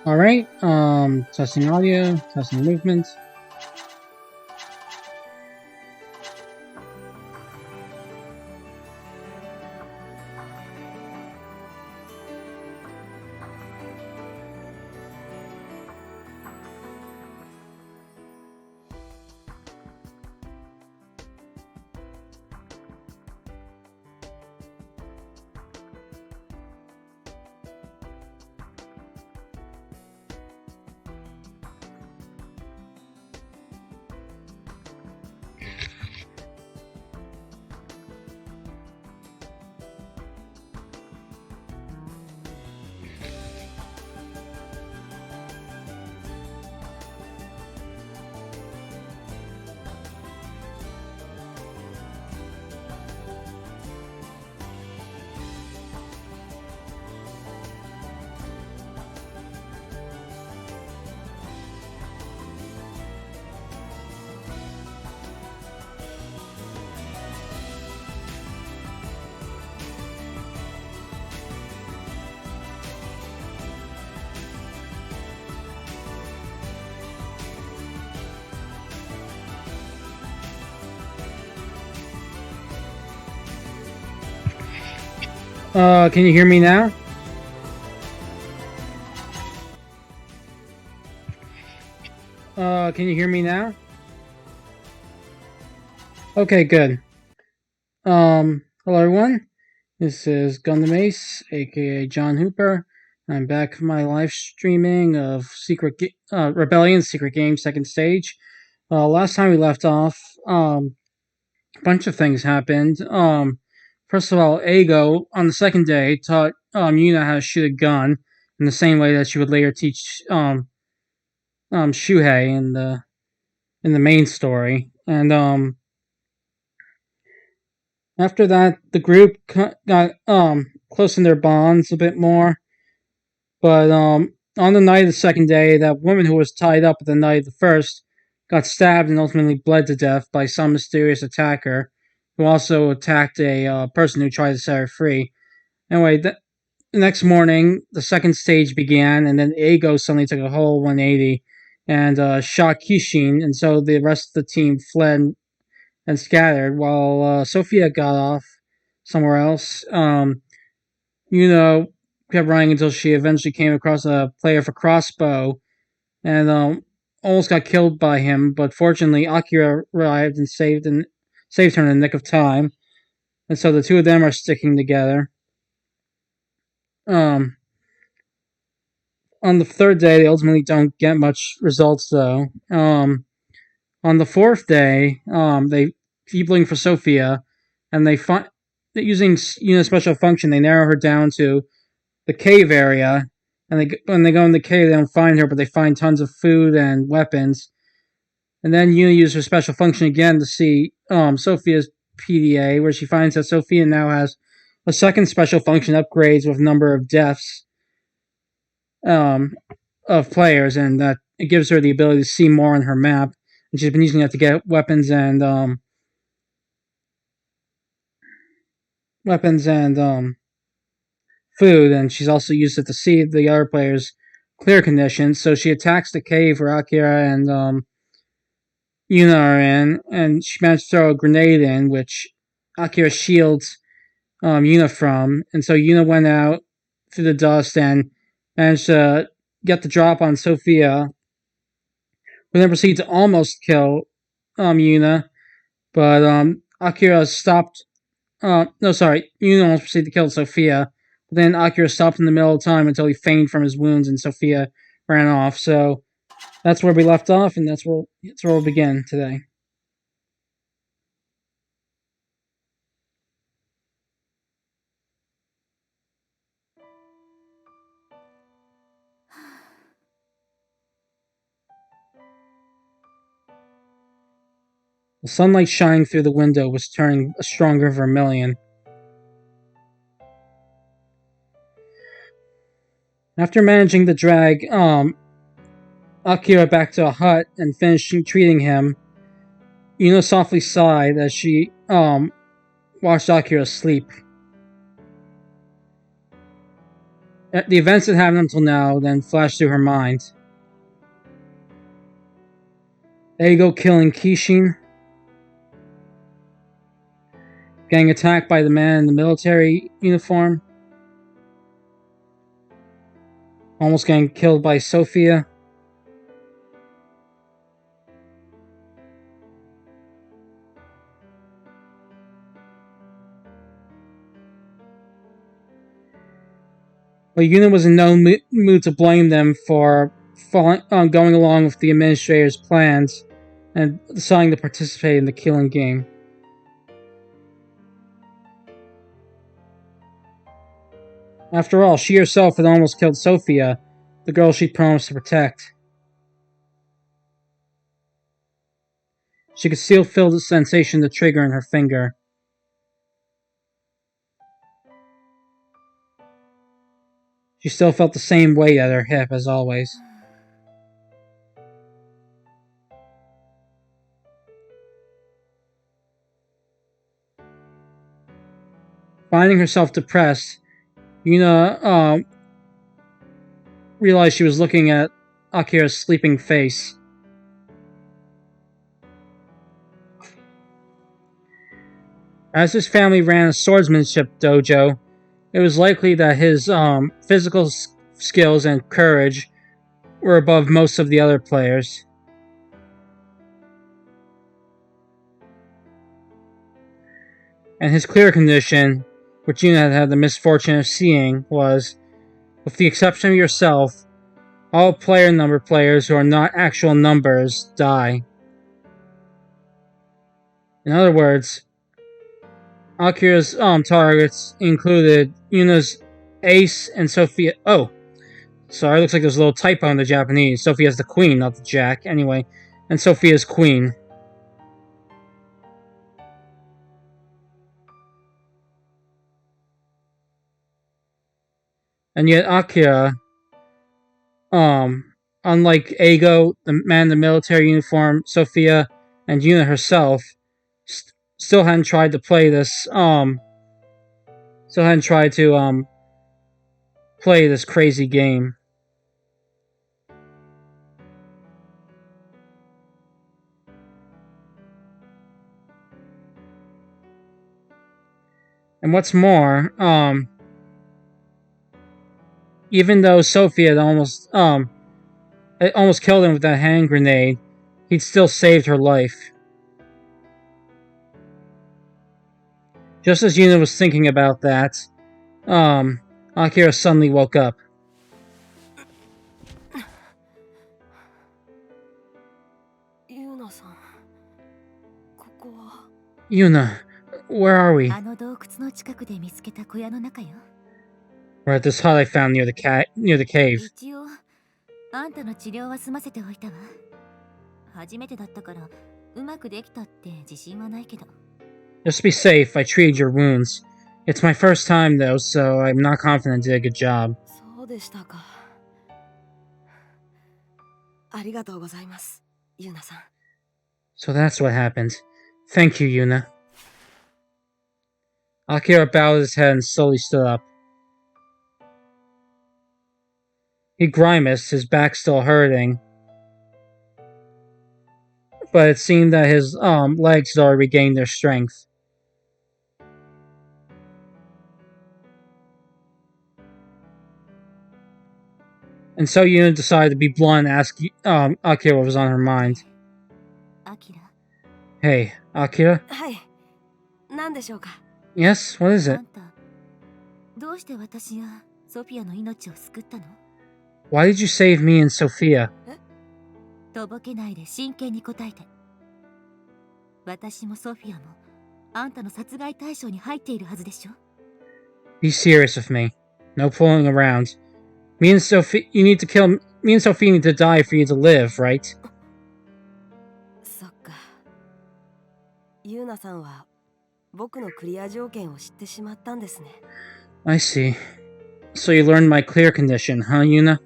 Alright, testing audio, testing movement. Can you hear me now? Can you hear me now? Okay, good. Hello everyone. This is Gundam Ace, aka John Hooper. I'm back with my live streaming of Rebellion Secret Game Second Stage. Last time we left off, a bunch of things happened. First of all, Eigo on the second day taught Yuna how to shoot a gun in the same way that she would later teach Shuhei in the main story. And after that, the group got close in their bonds a bit more. But on the night of the second day, that woman who was tied up at the night of the first got stabbed and ultimately bled to death by some mysterious attacker who also attacked a person who tried to set her free. Anyway, the next morning, the second stage began, and then Eigo suddenly took a whole 180 and shot Kishin, and so the rest of the team fled and scattered while Sophia got off somewhere else. Kept running until she eventually came across a player for crossbow and almost got killed by him, but fortunately Akira arrived and saved her in the nick of time. And so the two of them are sticking together. On the third day, they ultimately don't get much results, though. On the fourth day, they keep looking for Sophia, and they find that using special function, they narrow her down to the cave area. And when they go in the cave, they don't find her, but they find tons of food and weapons. And then Yuna uses her special function again to see Sophia's PDA, where she finds that Sophia now has a second special function upgrades with number of deaths of players, and that it gives her the ability to see more on her map. And she's been using that to get weapons and food, and she's also used it to see the other players' clear conditions. So she attacks the cave where Akira and Yuna are in, and she managed to throw a grenade in, which Akira shields Yuna from. And so Yuna went out through the dust and managed to get the drop on Sophia, who then proceeded to almost kill Yuna, but Akira stopped. Yuna almost proceeded to kill Sophia. But then Akira stopped in the middle of time until he fainted from his wounds, and Sophia ran off. So that's where we left off, and that's where we'll begin today. The sunlight shining through the window was turning a stronger vermilion. After managing to drag Akira back to a hut and finishing treating him, Yuna softly sighed as she watched Akira sleep. The events that happened until now then flash through her mind. Eigo killing Kishin. Getting attacked by the man in the military uniform. Almost getting killed by Sophia. But Yuna was in no mood to blame them for going along with the administrator's plans and deciding to participate in the killing game. After all, she herself had almost killed Sophia, the girl she'd promised to protect. She could still feel the sensation of the trigger in her finger. She still felt the same weight at her hip as always. Finding herself depressed, Yuna realized she was looking at Akira's sleeping face. As his family ran a swordsmanship dojo, it was likely that his physical skills and courage were above most of the other players. And his clear condition, which Yuna had had the misfortune of seeing, was, with the exception of yourself, all player number players who are not actual numbers die. In other words, Akira's targets included Yuna's ace and Sophia. Oh, sorry, looks like there's a little typo in the Japanese. Sophia's the queen, not the jack. Anyway, and Sophia's queen. And yet Akira, unlike Eigo, the man in the military uniform, Sophia, and Yuna herself, still hadn't tried to play this, still hadn't tried to, play this crazy game. And what's more, even though Sophia had almost killed him with that hand grenade, he'd still saved her life. Just as Yuna was thinking about that, Akira suddenly woke up. Yuna, where are we? We're at this hut I found near the cave. Just to be safe, I treated your wounds. It's my first time though, so I'm not confident I did a good job. So that's what happened. Thank you, Yuna. Akira bowed his head and slowly stood up. He grimaced, his back still hurting. But it seemed that his legs had already regained their strength. And so Yuna decided to be blunt and ask Akira what was on her mind. Hey, Akira? Yes, what is it? Why did you save me and Sophia? Be serious with me. No fooling around. Me and Sophia need to die for you to live, right? I see. So you learned my clear condition, huh, Yuna?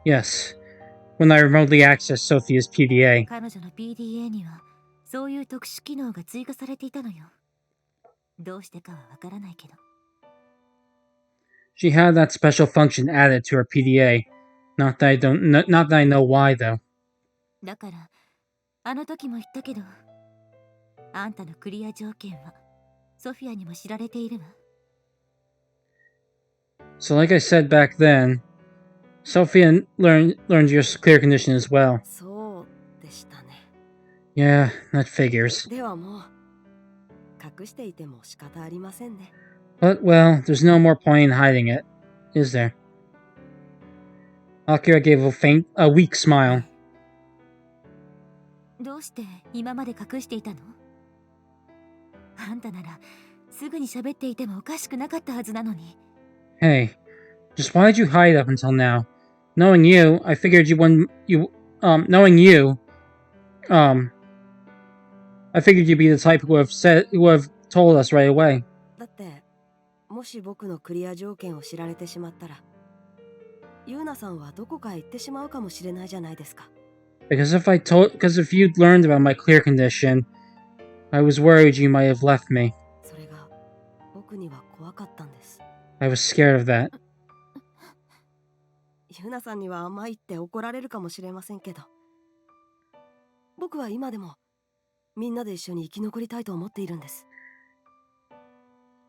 Yes. When I remotely accessed Sophia's PDA. どうしてかはわからないけど。She had that special function added to her PDA. Not that I know why though. だから、あの時も言ったけど、あんたのクリア条件はソフィアにも知られているわ。So like I said back then, Sophia learned your clear condition as well. そうでしたね。Yeah, that figures. ではもう隠していても仕方ありませんね。But well, there's no more point in hiding it, is there? Akira gave a weak smile. どうして今まで隠していたの？あんたならすぐに喋っていてもおかしくなかったはずなのに。Hey, just why did you hide up until now? Knowing you, I figured you wouldn't. I figured you'd be the type who would have told us right away. だってもし僕のクリア条件を知られてしまったら、ユーナさんはどこかへ行ってしまうかもしれないじゃないですか。Because if you'd learned about my clear condition, I was worried you might have left me. それが僕には怖かったんです。I was scared of that. ユーナさんには甘いって怒られるかもしれませんけど、僕は今でもみんなで一緒に生き残りたいと思っているんです。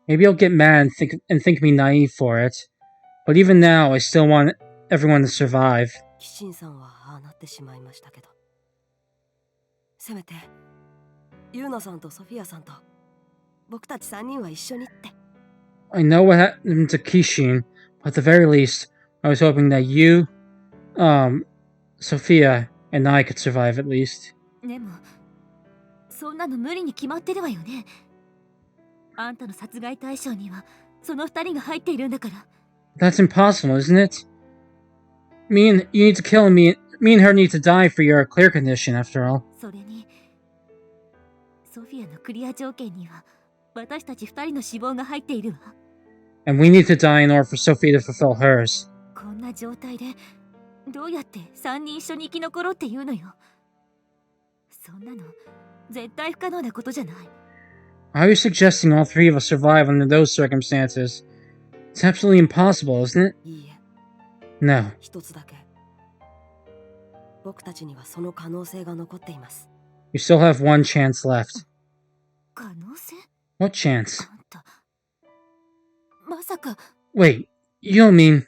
Maybe I'll get mad and think me naive for it, but even now, I still want everyone to survive. キシンさんはああなってしまいましたけど、せめてユーナさんとソフィアさんと僕たち3人は一緒にって。I know what happened to Kishin, but at the very least, I was hoping that you, Sophia, and I could survive at least. でも、そんなの無理に決まってるわよね。あんたの殺害対象にはその2人が入っているんだから。That's impossible, isn't it? You need to kill me. Me and her need to die for your clear condition, after all. それに、ソフィアのクリア条件には私たち2人の死亡が入っているわ。And we need to die in order for Sophia to fulfill hers. こんな状態でどうやって3人一緒に生き残ろうっていうのよ。そんなの絶対不可能なことじゃない。Are you suggesting all three of us survive under those circumstances? It's absolutely impossible, isn't it? いいえ、 No. 一つだけ僕たちにはその可能性が残っています。 You still have one chance left. 可能性？ What chance? あんた、まさか。 Wait, you don't mean...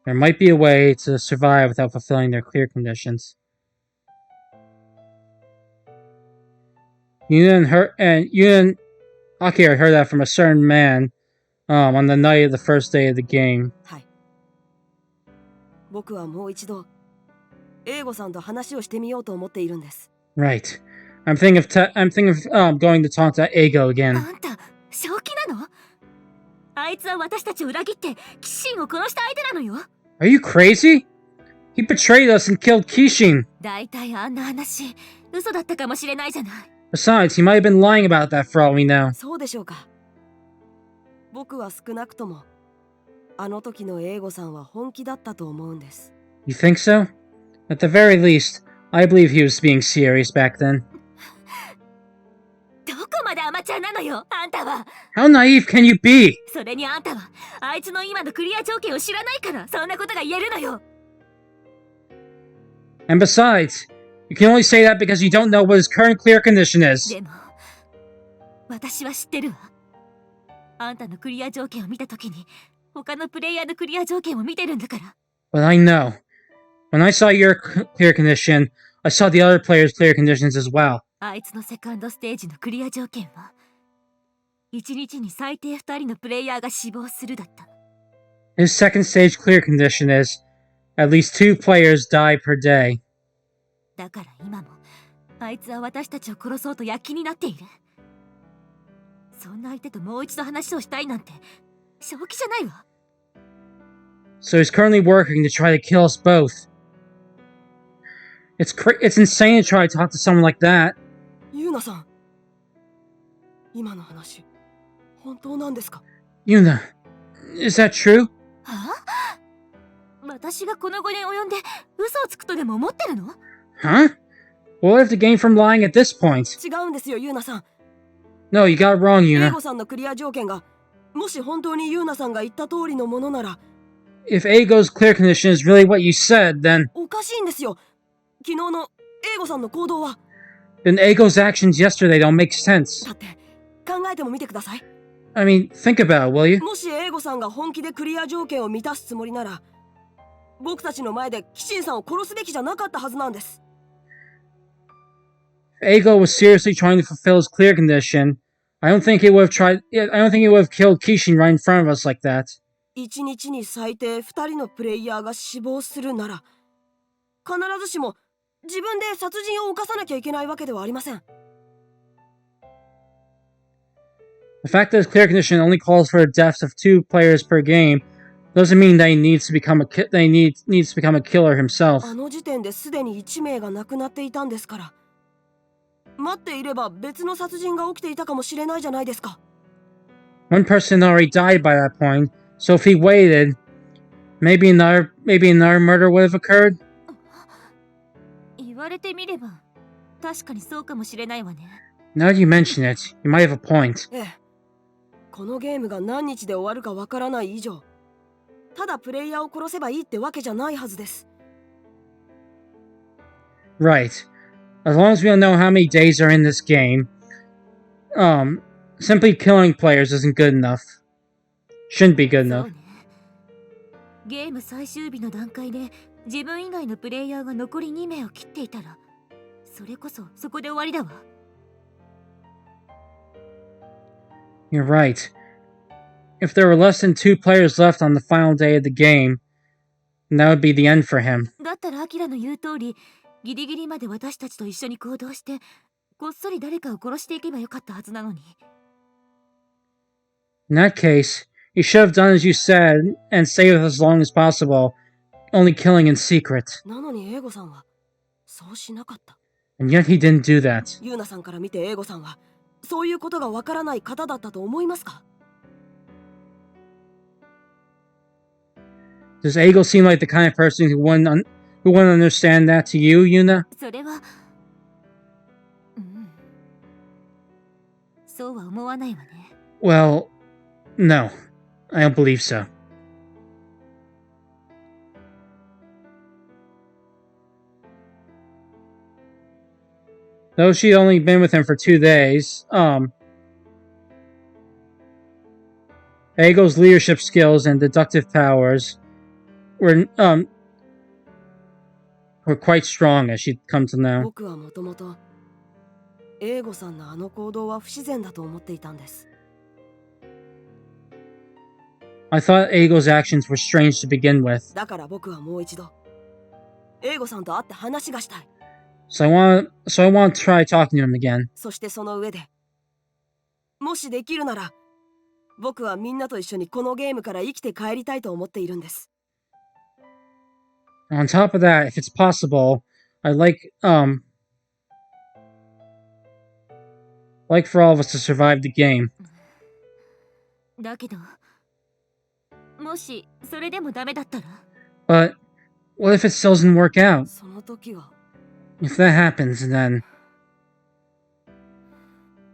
There might be a way to survive without fulfilling their clear conditions. You and Akira heard that from a certain man on the night of the first day of the game. はい。僕はもう一度エーゴさんと話をしてみようと思っているんです。 Right. I'm thinking of going to talk to Eigo again. あんた、正気なの？あいつは私たちを裏切ってキシンを殺した相手なのよ。 Are you crazy? He betrayed us and killed Kishin. だいたいあんな話、嘘だったかもしれないじゃない。 Besides, he might have been lying about that for all we know. そうでしょうか。僕は少なくともあの時のエーゴさんは本気だったと思うんです。 You think so? At the very least, I believe he was being serious back then. どこまでアマチュアなのよ、あんたは。 How naive can you be? それにあんたはあいつの今のクリア条件を知らないからそんなことが言えるのよ。 And besides, you can only say that because you don't know what his current clear condition is. でも私は知ってるわ。あんたのクリア条件を見たときに他のプレイヤーのクリア条件を見てるんだから。 But I know. When I saw your clear condition, I saw the other players' clear conditions as well. あいつのセカンドステージのクリア条件は1日に最低2人のプレイヤーが死亡するだった。 His second stage clear condition is at least 2 players die per day. だから今もあいつは私たちを殺そうと躍起になっている。そんな相手ともう一度話をしたいなんて正気じゃないわ。 So he's currently working to try to kill us both. It's insane to try to talk to someone like that. ユーナさん、今の話本当なんですか？ Yuna, is that true? はあ？私がこの5年及んで嘘をつくとでも思ってるの？ Huh? What if the game from lying at this point? 違うんですよユーナさん。No, you got it wrong, 英 Yuna. 語さんのクリア条件がもし本当にユーナさんが言った通りのものなら If Ago's clear condition is really what you said, then おかしいんですよ。昨日の英語さんの行動は。 Ago's actions yesterday don't make sense. だって考えてもみてください。 I mean, think about it, will you? もし英語さんが本気でクリア条件を満たすつもりなら僕たちの前でキシンさんを殺すべきじゃなかったはずなんです。 If Ago was seriously trying to fulfill his clear condition, I don't think he would have tried. I don't think he would have killed Kishin right in front of us like that. 1日に最低2人のプレイヤーが死亡するなら必ずしも自分で殺人を犯さなきゃいけないわけではありません。 The fact that his clear condition only calls for the deaths of 2 players per game doesn't mean that he needs to become a killer himself. あの時点ですでに1名が亡くなっていたんですから待っていれば別の殺人が起きていたかもしれないじゃないですか。 One person already died by that point, so if he waited, maybe another murder would have occurred. 言われてみれば確かにそうかもしれないわね。 Now that you mention it, you might have a point. ええ、このゲームが何日で終わるかわからない以上ただプレイヤーを殺せばいいってわけじゃないはずです。 Right. As long as we don't know how many days are in this game, simply killing players isn't good enough. Shouldn't be good そう enough. ね。ゲーム最終日の段階で自分以外のプレイヤーが残り2名を切っていたらそれこそそこで終わりだわ。 You're right. If there were less than 2 players left on the final day of the game, then that would be the end for him. だったらアキラの言う通りギリギリまで私たちと一緒に行動してこっそり誰かを殺していけばよかったはずなのに。 In that case, you should have done as you said and stayed with us as long as possible, only killing in secret. なのに英語さんはそうしなかった。 And yet he didn't do that. ユーナさんから見て英語さんはそういうことがわからない方だったと思いますか？ Does Ago seem like the kind of person who wouldn't understand that to you, Yuna? それはそうは思わないわね。 Well, no. I don't believe so. Though she'd only been with him for 2 days, Ago's leadership skills and deductive powers were quite strong as she'd come to know. 僕はもともと英語さんのあの行動は不自然だと思っていたんです。 I thought Ago's actions were strange to begin with, だから僕はもう一度英語さんと会って話がしたい。 so I want to try talking to him again. そしてその上でもしできるなら僕はみんなと一緒にこのゲームから生きて帰りたいと思っているんです。 On top of that, if it's possible, I'd like for all of us to survive the game. だけどもしそれでもダメだったら But what if it still doesn't work out? その時は If that happens, then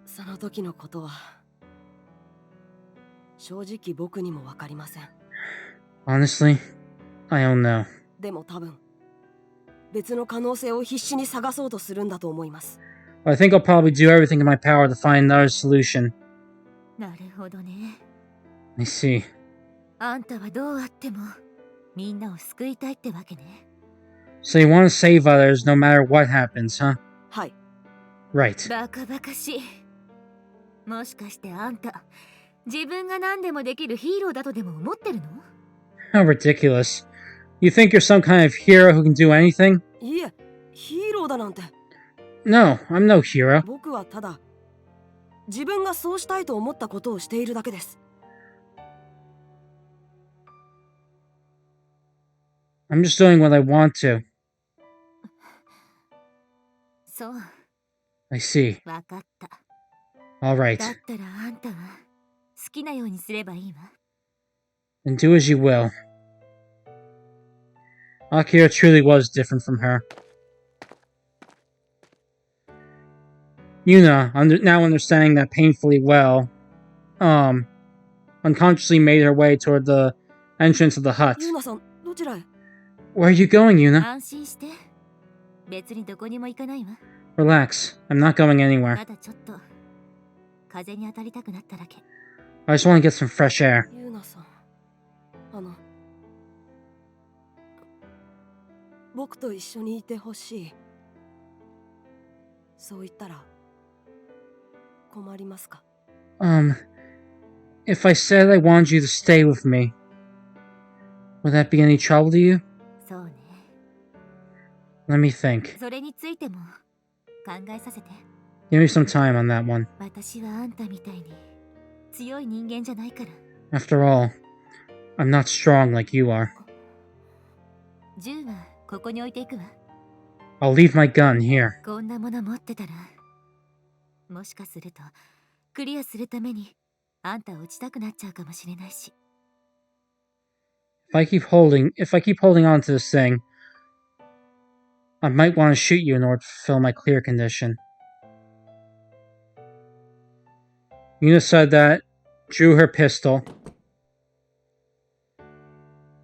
その時のことは正直僕にも分かりません。 honestly, I don't know. でも多分別の可能性を必死に探そうとするんだと思います。 I think I'll probably do everything in my power to find another solution. なるほどね。 I see. あんたはどうあってもみんなを救いたいってわけね。 So you want to save others no matter what happens, huh? はい。 Right. バカバカしい。もしかしてあんた自分が何でもできるヒーローだとでも思ってるの？ How ridiculous. You think you're some kind of hero who can do anything? いえ、ヒーローだなんて。 No, I'm no hero. 僕はただ自分がそうしたいと思ったことをしているだけです。 I'm just doing what I want to. そう、 I see. わかった。 Alright. だったらあんたは好きなようにすればいいわ。 Then do as you will. Akira truly was different from her. Yuna, now understanding that painfully well, unconsciously made her way toward the entrance of the hut. ユーナさん、どちらへ？ Where are you going, Yuna? 安心して。別にどこにも行かないわ。 Relax. I'm not going anywhere. まだちょっと風に当たりたくなっただけ。 I just want to get some fresh air. ユーナさん、僕と一緒にいてほしい。そう言ったら困りますか？ If I said I wanted you to stay with me, would that be any trouble to you? そうね。 Let me think. それについても考えさせて。 Give me some time on that one. 私はあんたみたいに強い人間じゃないから。 After all, I'm not strong like you are. 銃はここに置いていくわ。 I'll leave my gun here. こんなもの持ってたら、もしかするとクリアするためにあんたを撃ちたくなっちゃうかもしれないし。 If I keep holding on to this thing, I might want to shoot you in order to fulfill my clear condition. Yuna said that, drew her pistol,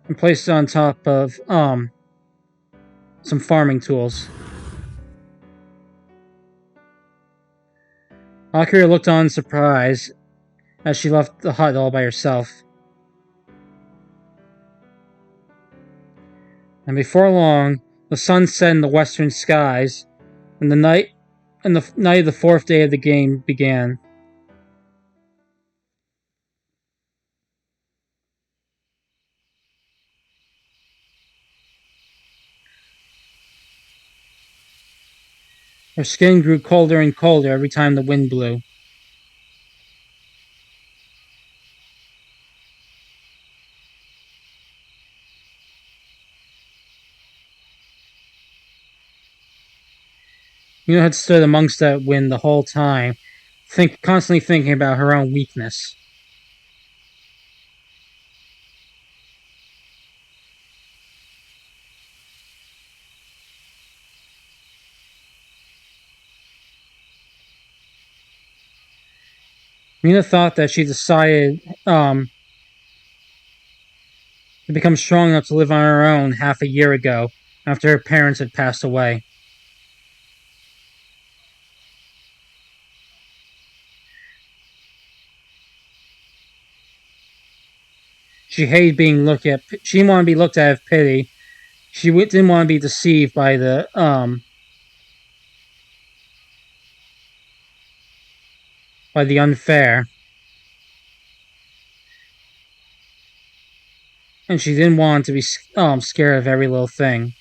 and placed it on top of, some farming tools. Akira looked on in surprise as she left the hut all by herself. And before long, the sun set in the western skies, and the night of the fourth day of the game began. Her skin grew colder and colder every time the wind blew. Yuna had stood amongst that wind the whole time, constantly thinking about her own weakness. Yuna thought that she decided to become strong enough to live on her own half a year ago, after her parents had passed away. She hated being looked at. She didn't want to be looked at with pity. She didn't want to be deceived by the unfair. And she didn't want to be scared of every little thing.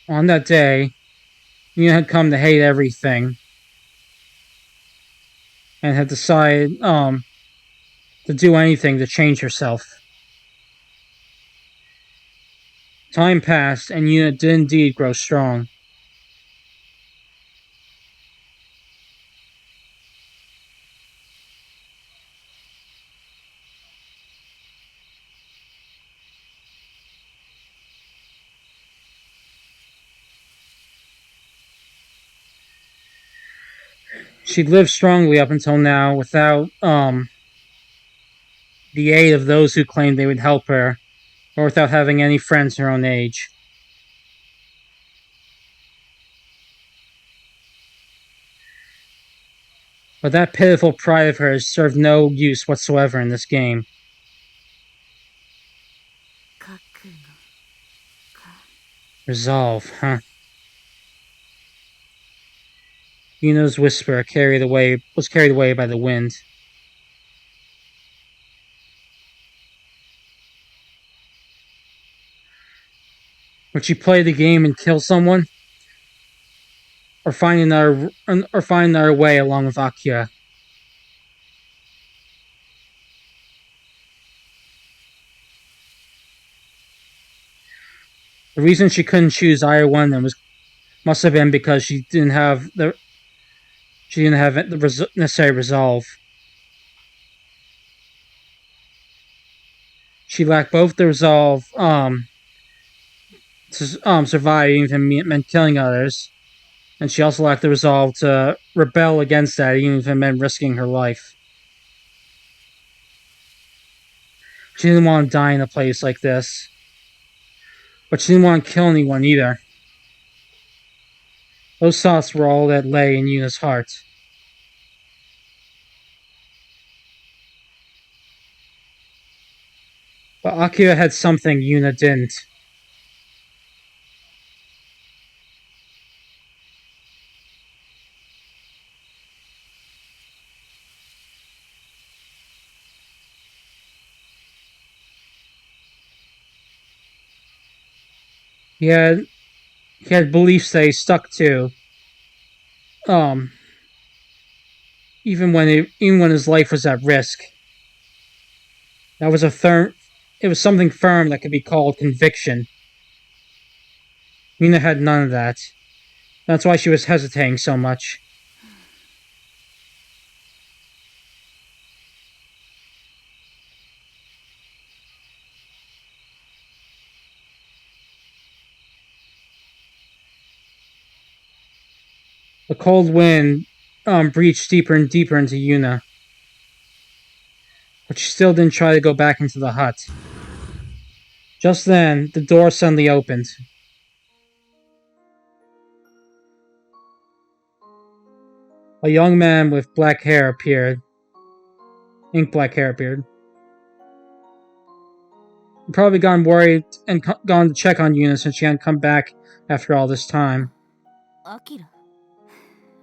On that day, Yuna had come to hate everything, and had decided to do anything to change herself. Time passed, and Yuna did indeed grow strong. She lived strongly up until now without the aid of those who claimed they would help her, or without having any friends her own age. But that pitiful pride of hers served no use whatsoever in this game. Resolve, huh? Yuna's whisper was carried away by the wind. Would she play the game and kill someone? Or find another way along with Akira? The reason she couldn't choose either one of them must have been because she didn't have the necessary resolve. She lacked both the resolve to survive even if it meant killing others. And she also lacked the resolve to rebel against that, even if it meant risking her life. She didn't want to die in a place like this. But she didn't want to kill anyone either. Those thoughts were all that lay in Yuna's heart. But Akira had something Yuna didn't. He had beliefs that he stuck to. Even when his life was at risk. That was it was something firm that could be called conviction. Yuna had none of that. That's why she was hesitating so much. The cold wind breached deeper and deeper into Yuna. But she still didn't try to go back into the hut. Just then, the door suddenly opened. A young man with black hair appeared. Ink black hair appeared. He'd probably gone worried and gone to check on Yuna since she hadn't come back after all this time. アキラ、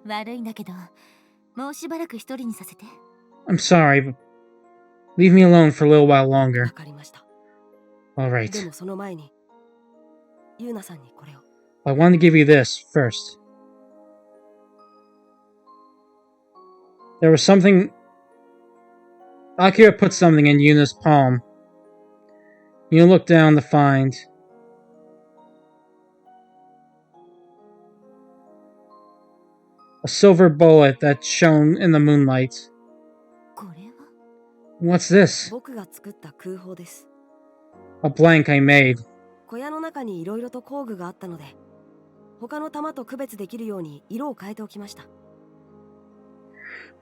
悪いんだけど、もうしばらく一人にさせて。I'm sorry, but leave me alone for a little while longer. わかりました。 Alright. でもその前に、ユーナさんにこれを。 I wanted to give you this first. There was something. Akira put something in Yuna's palm. Yuna looked down to find. A silver bullet that shone in the moonlight. これは What's this? 僕が作った空砲です。 A blank I made. 小屋の中にいろいろと工具があったので、他の弾と区別できるように色を変えておきました。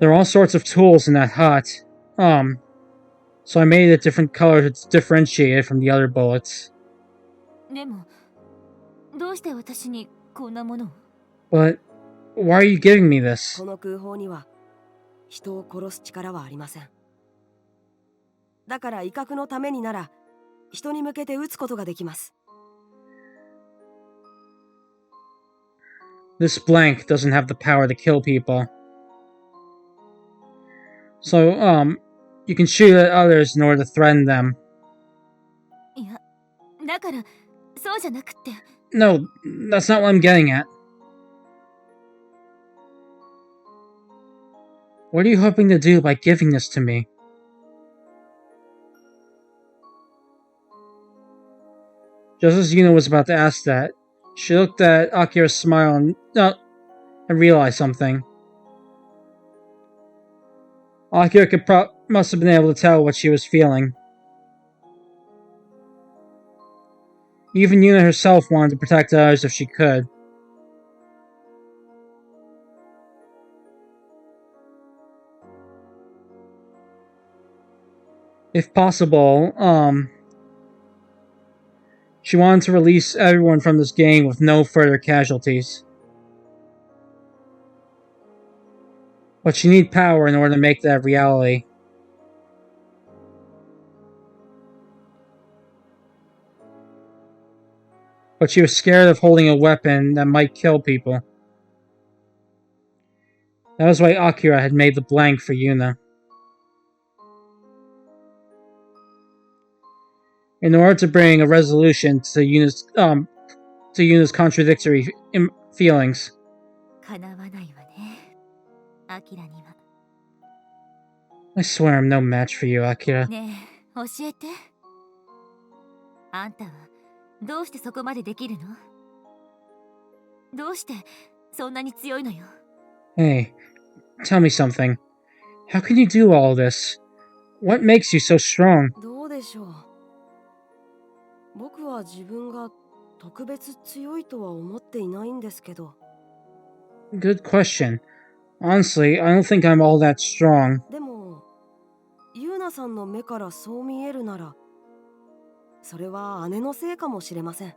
There are all sorts of tools in that hut. So I made a different color to differentiate it from the other bullets. でも、どうして私にこんなものを But why are you giving me this? この空砲には人を殺す力はありません。だから威嚇のためになら人に向けて撃つことができます。 This blank doesn't have the power to kill people. So, you can shoot at others in order to threaten them. いや、だから、そうじゃなくって。 No, that's not what I'm getting at. What are you hoping to do by giving this to me? Just as Yuna was about to ask that, she looked at Akira's smile and realized something. Akira must have been able to tell what she was feeling. Even Yuna herself wanted to protect others if she could. If possible, she wanted to release everyone from this gang with no further casualties. But she needed power in order to make that reality. But she was scared of holding a weapon that might kill people. That was why Akira had made the blank for Yuna. In order to bring a resolution to Yuna's contradictory feelings. 叶わないわね、アキラには。 I swear I'm no match for you, Akira. ねえ、教えて。あんたはどうしてそこまでできるの？どうしてそんなに強いのよ？ Hey, tell me something. How can you do all this? What makes you so strong? どうでしょう。僕は自分が特別強いとは思っていないんですけど。 Good question. Honestly, I don't think I'm all that strong. でもユーナさんの目からそう見えるなら、それは姉のせいかもしれません。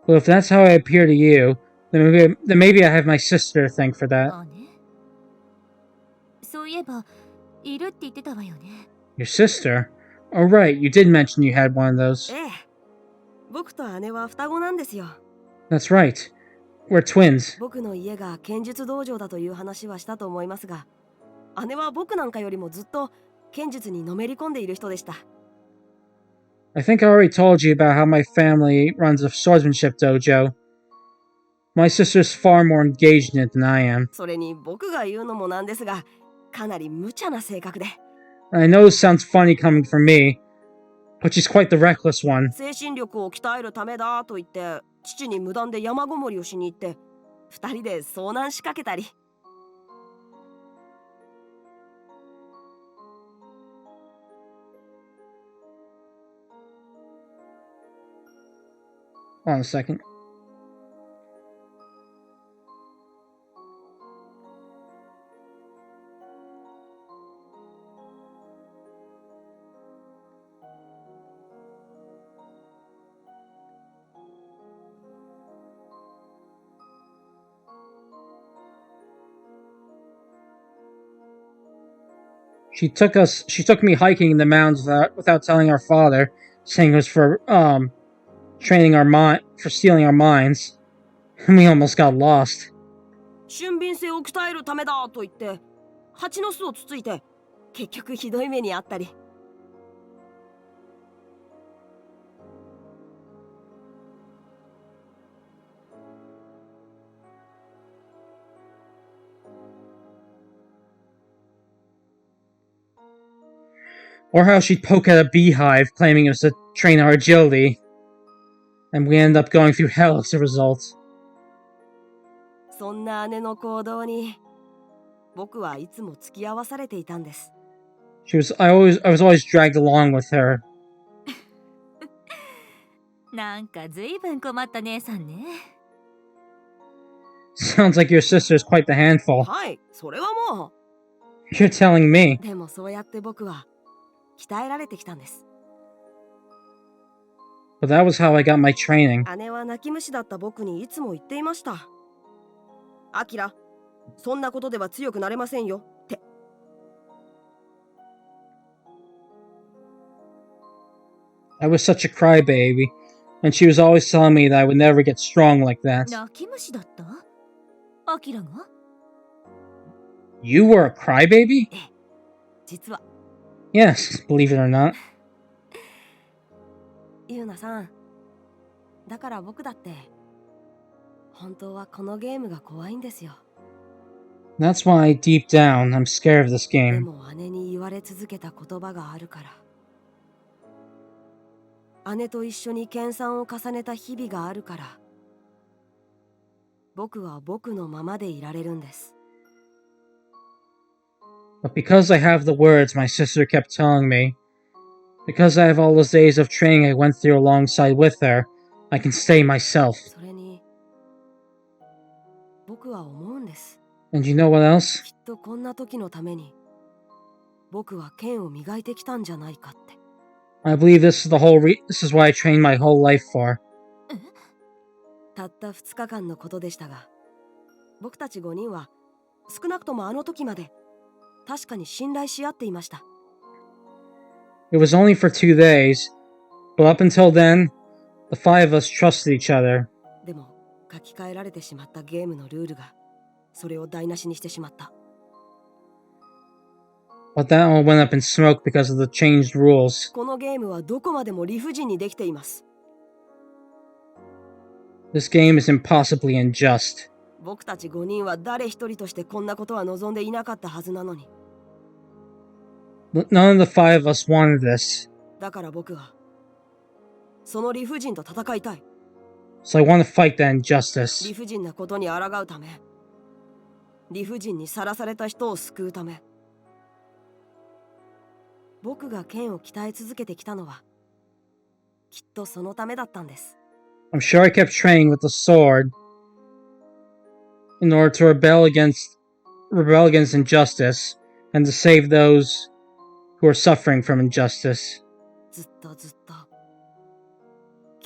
Well, if that's how I appear to you, then maybe I have my sister to thank for that. 姉そういえばいるって言ってたわよね。 Your sister? Oh, right, you did mention you had one of those. ええ、僕と姉は双子なんですよ。 That's right. We're twins. 僕の家が剣術道場だという話はしたと思いますが、姉は僕なんかよりもずっと剣術にのめり込んでいる人でした。 I think I already told you about how my family runs a swordsmanship dojo. My sister's far more engaged in it than I am. それに僕が言うのもなんですが、かなり無茶な性格で、 And I know this sounds funny coming from me, but she's quite the reckless one. 精神力を鍛えるためだと言って父に無断で山ごもりをしに行って、二人で遭難しかけたり。 Hold on a second. She took me hiking in the mountains without telling our father, saying it was for stealing our mines. We almost got lost. 俊敏性を鍛えるためだと言って蜂の巣をつついて、結局ひどい目にあったり。 Or how she'd poke at a beehive, claiming it was to train our agility. And we ended up going through hell as a result. そんな姉の行動に僕はいつも付き合わされていたんです。 I was always dragged along with her. なんかずいぶん困った姉さんね。 Sounds like your sister is quite the handful. はい、それはも You're telling me. う。でもそうやって僕は鍛えられてきたんです。 But that was how I got my training. 姉は泣き虫だった僕にいつも言っていました。アキラ、そんなことでは強くなれませんよって。 I was such a crybaby, and she was always telling me that I would never get strong like that. 泣き虫だった？アキラが？ You were a crybaby? 実は Yes, believe it or not. ユーナさん、だから僕だって本当はこのゲームが怖いんですよ。 That's why, deep down, I'm scared of this で game. も姉に言われ続けた言葉があるから、姉と一緒に研鑽を重ねた日々があるから、僕は僕のままでいられるんです。 But because I have the words my sister kept telling me, because I have all those days of training I went through alongside with her, I can stay myself. それに僕は思うんです。 And you know what else? きっとこんな時のために僕は剣を磨いてきたんじゃないかって。 I believe this is what I trained my whole life for. たった2日間のことでしたが、僕たち5人は少なくともあの時まで確かに信頼し合っていました。 It was only for 2 days, but up until then, the 5 of us trusted each other. でも書き換えられてしまったゲームのルールがそれを台無しにしてしまった。 But that all went up in smoke because of the changed rules. このゲームはどこまでも理不尽にできています。 This game is impossibly unjust. 僕たち5人は誰一人としてこんなことは望んでいなかったはずなのに。 None of the 5 of us wanted this, だから僕はその理不尽と戦いたい。 so I want to fight that 理 injustice. 不尽なことに抗うため、理不尽にさらされた人を救うため、僕が剣を鍛え続けてきたのはきっとそのためだったんです。I'm sure I kept training with the sword in order to rebel against injustice and to save those who are suffering from injustice. ずっとずっと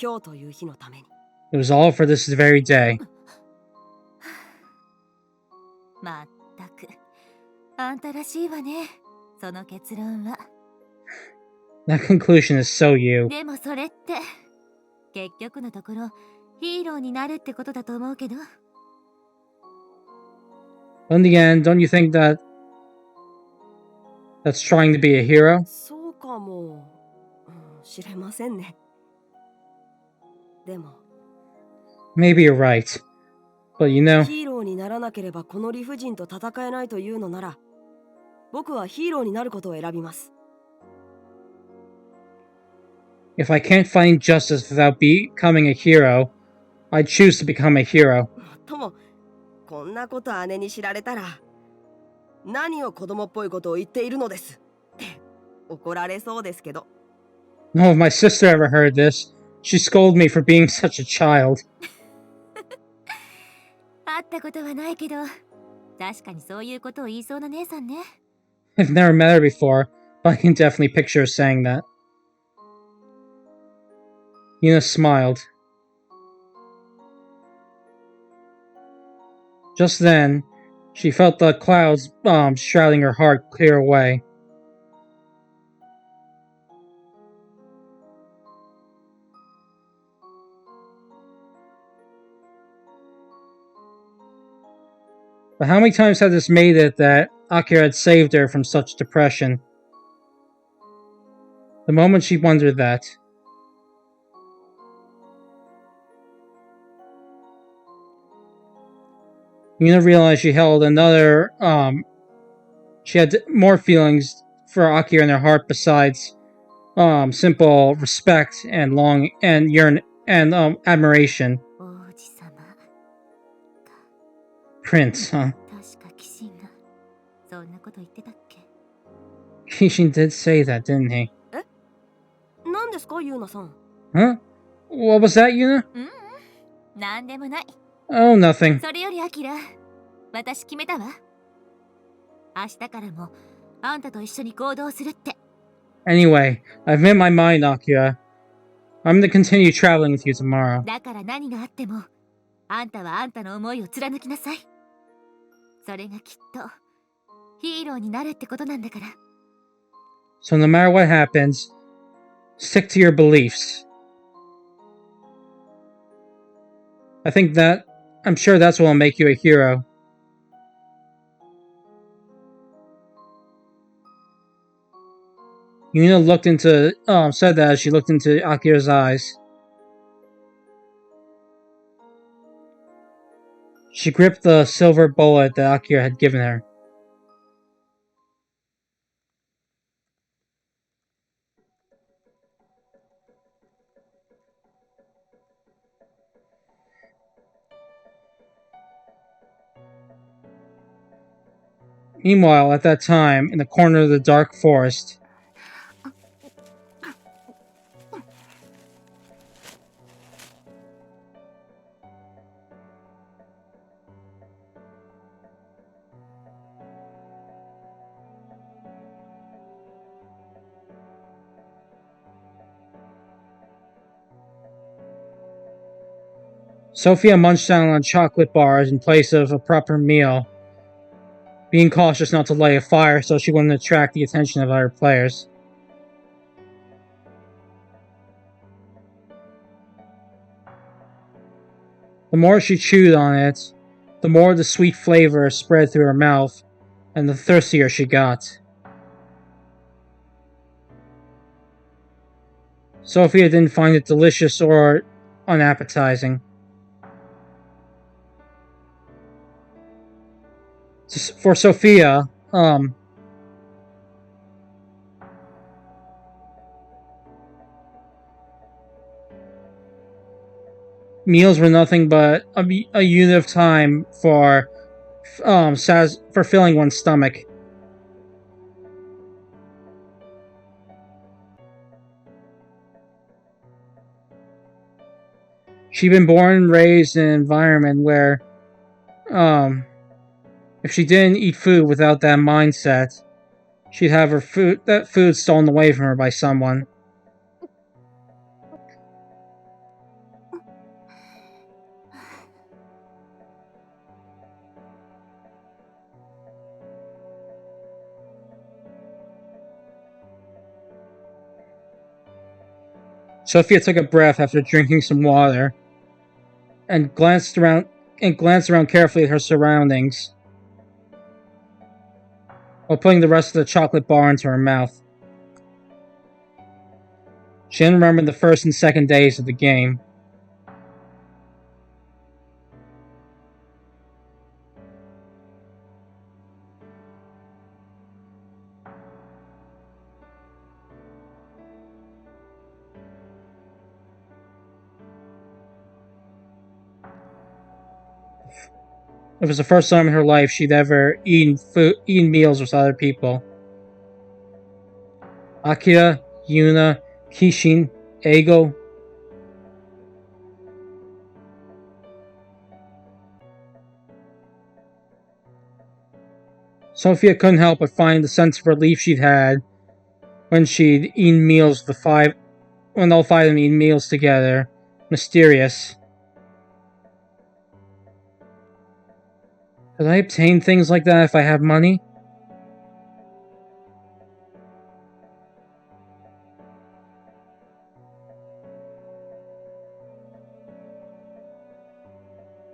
今日という日のために。 It was all for this very day. まったくあんたらしいわね、その結論は。 That conclusion is so you. でもそれって結局のところヒーローになるってことだと思うけど。 In the end, don't you think that that's trying to be a hero? そうかも、しれませんね。でも Maybe you're right. But you know, ヒーローにならなければこの理不尽と戦えないというのなら、僕はヒーローになることを選びます。 if I can't find justice without becoming a hero, I'd choose to become a hero. もっともこんなこと姉に知られたら、何を子供っぽいことを言っているのですって怒られそうですけど。 No, if my sister ever heard this, she'd scold me for being such a child. 会ったことはないけど確かにそういうことを言いそうな姉さんね。 I've never met her before, but I can definitely picture her saying that. Yuna smiled. Just then, she felt the clouds shrouding her heart clear away. But how many times had this made it that Akira had saved her from such depression? The moment she wondered that, Yuna realized she held another, she had more feelings for Akira in her heart besides, simple respect and admiration. 王子様。 Prince, huh? 確か騎士がそんなこと言ってたっけ。 Kishin did say that, didn't he? 何ですかユーナさん。 Huh? What was that, Yuna? なんでもない。 Oh, nothing. それよりアキラ、私決めたわ。明日からもあんたと一緒に行動するって。 Anyway, I've made my mind, Akira. I'm gonna continue traveling with you tomorrow. だから何があってもあんたはあんたの思いを貫きなさい。それがきっとヒーローになるってことなんだから。 So no matter what happens, stick to your beliefs. I'm sure that's what will make you a hero. Yuna said that as she looked into Akira's eyes. She gripped the silver bullet that Akira had given her. Meanwhile, at that time, in the corner of the dark forest, Sophia munched down on chocolate bars in place of a proper meal, being cautious not to light a fire so she wouldn't attract the attention of other players. The more she chewed on it, the more the sweet flavor spread through her mouth, and the thirstier she got. Sophia didn't find it delicious or unappetizing. For Sophia, meals were nothing but a unit of time for filling one's stomach. she'd been born and raised in an environment where, if she didn't eat food without that mindset, she'd have that food stolen away from her by someone. Sophia took a breath after drinking some water and glanced around carefully at her surroundings while putting the rest of the chocolate bar into her mouth. She didn't remember the first and second days of the game. It was the first time in her life she'd ever eaten meals with other people. Akira, Yuna, Kishin, Eigo. Sophia couldn't help but find the sense of relief she'd had when she'd eaten meals when all five of them eaten meals together mysterious. Could I obtain things like that if I have money?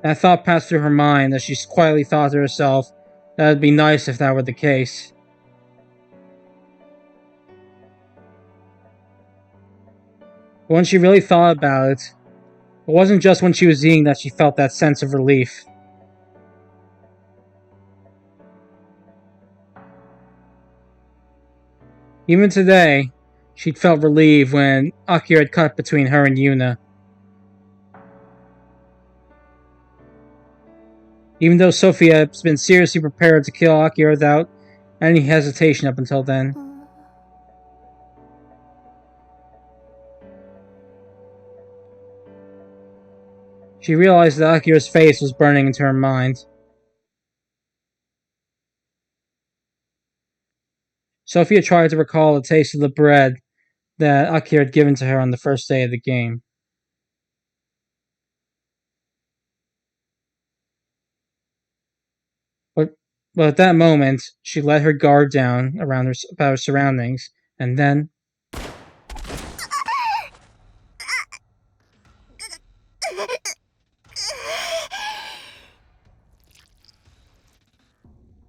That thought passed through her mind as she quietly thought to herself that it'd be nice if that were the case. But when she really thought about it wasn't just when she was eating that she felt that sense of relief. Even today, she'd felt relieved when Akira had cut between her and Yuna. Even though Sophia had been seriously prepared to kill Akira without any hesitation up until then. She realized that Akira's face was burning into her mind. Sophia tried to recall the taste of the bread that Akira had given to her on the first day of the game. But at that moment, she let her guard down about her surroundings, and then...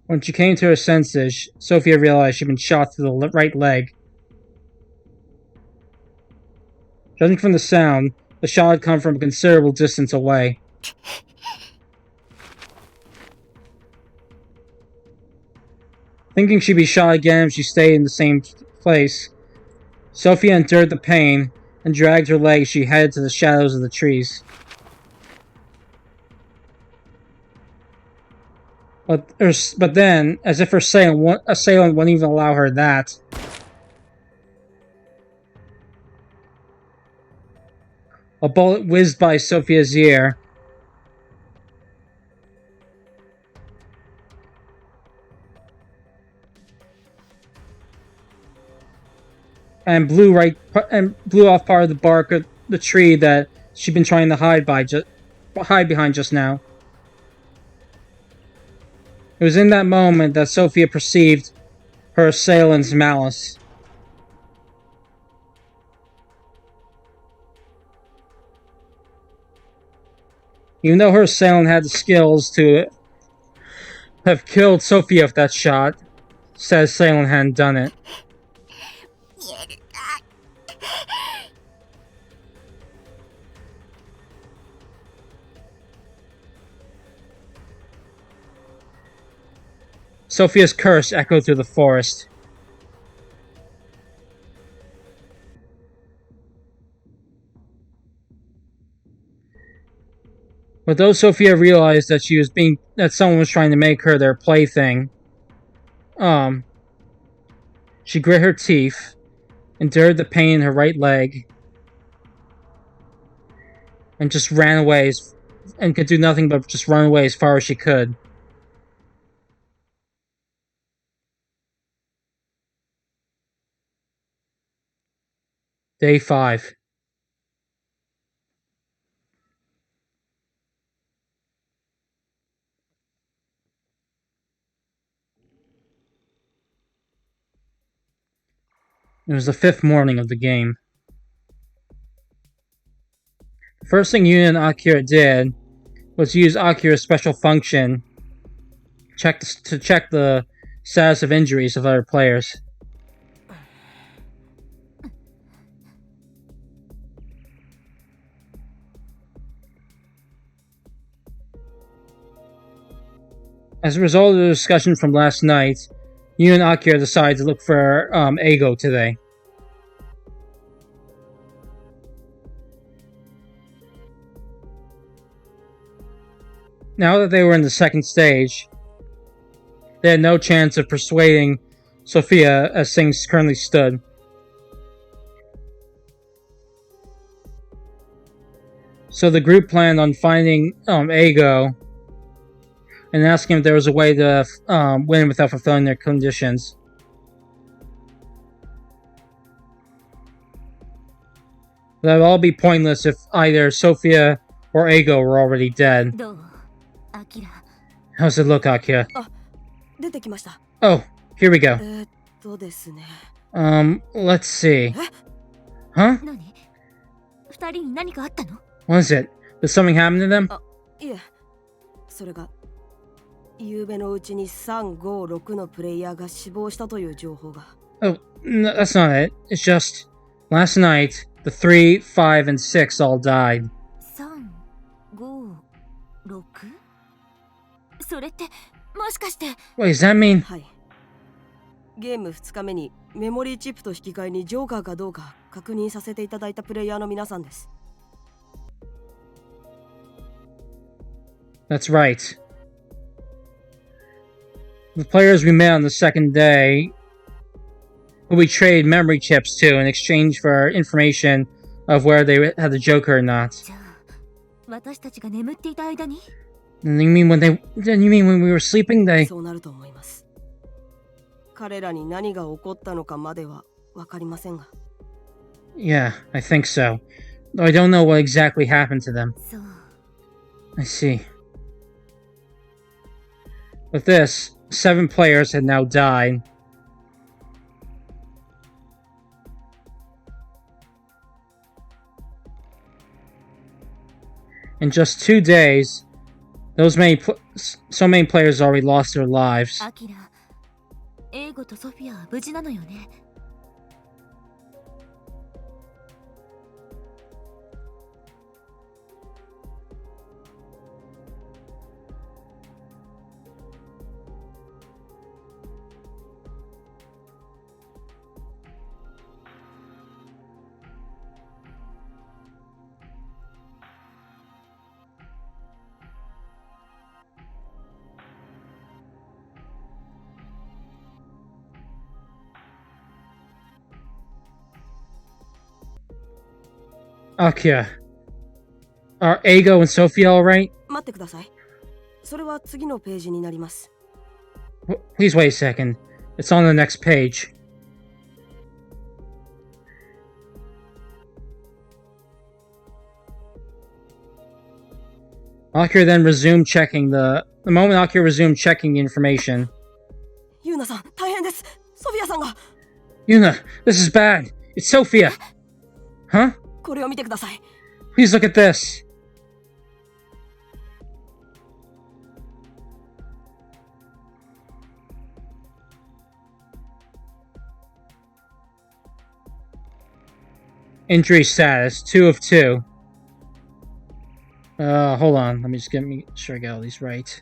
When she came to her senses, Sophia realized she'd been shot through the right leg. Judging from the sound, the shot had come from a considerable distance away. Thinking she'd be shot again if she stayed in the same place, Sophia endured the pain and dragged her leg as she headed to the shadows of the trees. But then, as if her assailant wouldn't even allow her that, a bullet whizzed by Sophia's ear. And blew off part of the bark of the tree that she'd been trying to hide behind just now. It was in that moment that Sophia perceived her assailant's malice. Even though her assailant had the skills to have killed Sophia with that shot, said assailant hadn't done it. Sophia's curse echoed through the forest. But though Sophia realized that that someone was trying to make her their plaything, she grit her teeth, endured the pain in her right leg, and just ran away and could do nothing but just run away as far as she could. Day 5. It was the 5th morning of the game. The first thing Yuna and Akira did was use Akira's special function to check the status of injuries of other players. As a result of the discussion from last night, Yuna and Akira decided to look for Eigo today. Now that they were in the second stage, they had no chance of persuading Sophia as things currently stood. So the group planned on finding Eigo and asking if there was a way to win without fulfilling their conditions. That would all be pointless if either Sophia or Eigo were already dead. どうアキラ How's it look, Akira? 出てきました。 Oh, here we go. ですね。 Let's see. Huh? 何二人に何かあったの What is it? Did something happen to them? いえ、それが昨べのうちに3、5、6のプレイヤーが死亡したという情報が。 Oh, no, that's not it. It's just last night the 3, 5, and 6 all died. 3、5、6? それってもしかして Wait, does that mean? はい。ゲーム2日目にメモリーチップと引き換えにジョーカーかどうか確認させていただいたプレイヤーの皆さんです。 That's right. The players we met on the second day, who we traded memory chips to in exchange for information of where they had the Joker or not. じゃあ私たちが眠っていた間に And you mean when we were sleeping, they... そうなると思います。彼らに何が起こったのかまではわかりませんが。 Yeah, I think so. Though I don't know what exactly happened to them. そう I see. With this, 7 players had now died. In just 2 days, so many players already lost their lives. アキラエイゴとソフィアは無事なのよね Akira, are Eigo and Sophia alright? 待ってください。それは次のページになります。 Please wait a second. It's on the next page. Akira then resumed checking the moment Akira resumed checking the information. ユーナさん、大変です。ソフィアさんが。 Yuna, this is bad. It's Sophia. Huh? これを見てください。 Please look at this. Injury status 2 of 2. Hold on. Let me just make sure I got all these right.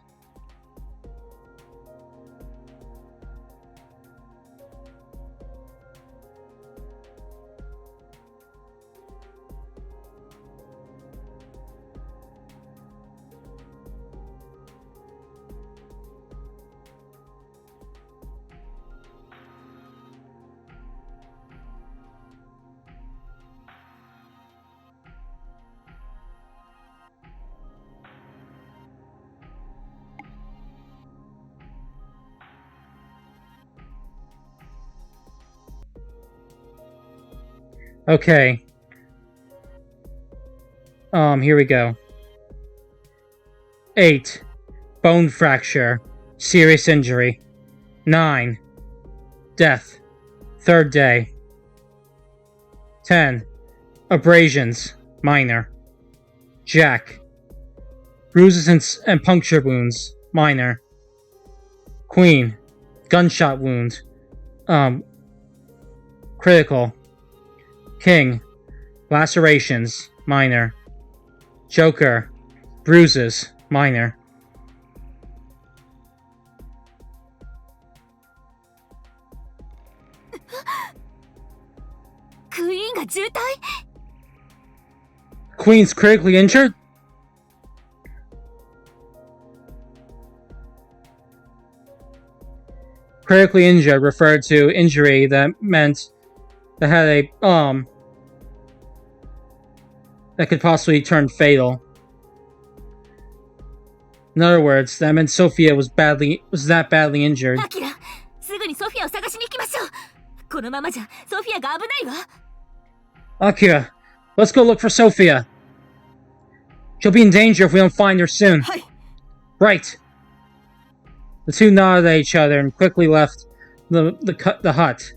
Okay. Here we go. 8. Bone fracture. Serious injury. 9. Death. 3rd day. 10. Abrasions. Minor. Jack. Bruises and puncture wounds. Minor. Queen. Gunshot wound. Critical. King. Lacerations. Minor. Joker. Bruises. Minor. Queen が重体 Queen's critically injured? Critically injured referred to injury that meant that had a that could possibly turn fatal. In other words, that meant Sophia was that badly injured. アキラ、すぐにソフィアを探しに行きましょう。このままじゃソフィアが危ないわ。 Akira, let's go look for Sophia. She'll be in danger if we don't find her soon. はい。 Right. The two nodded at each other and quickly left the hut.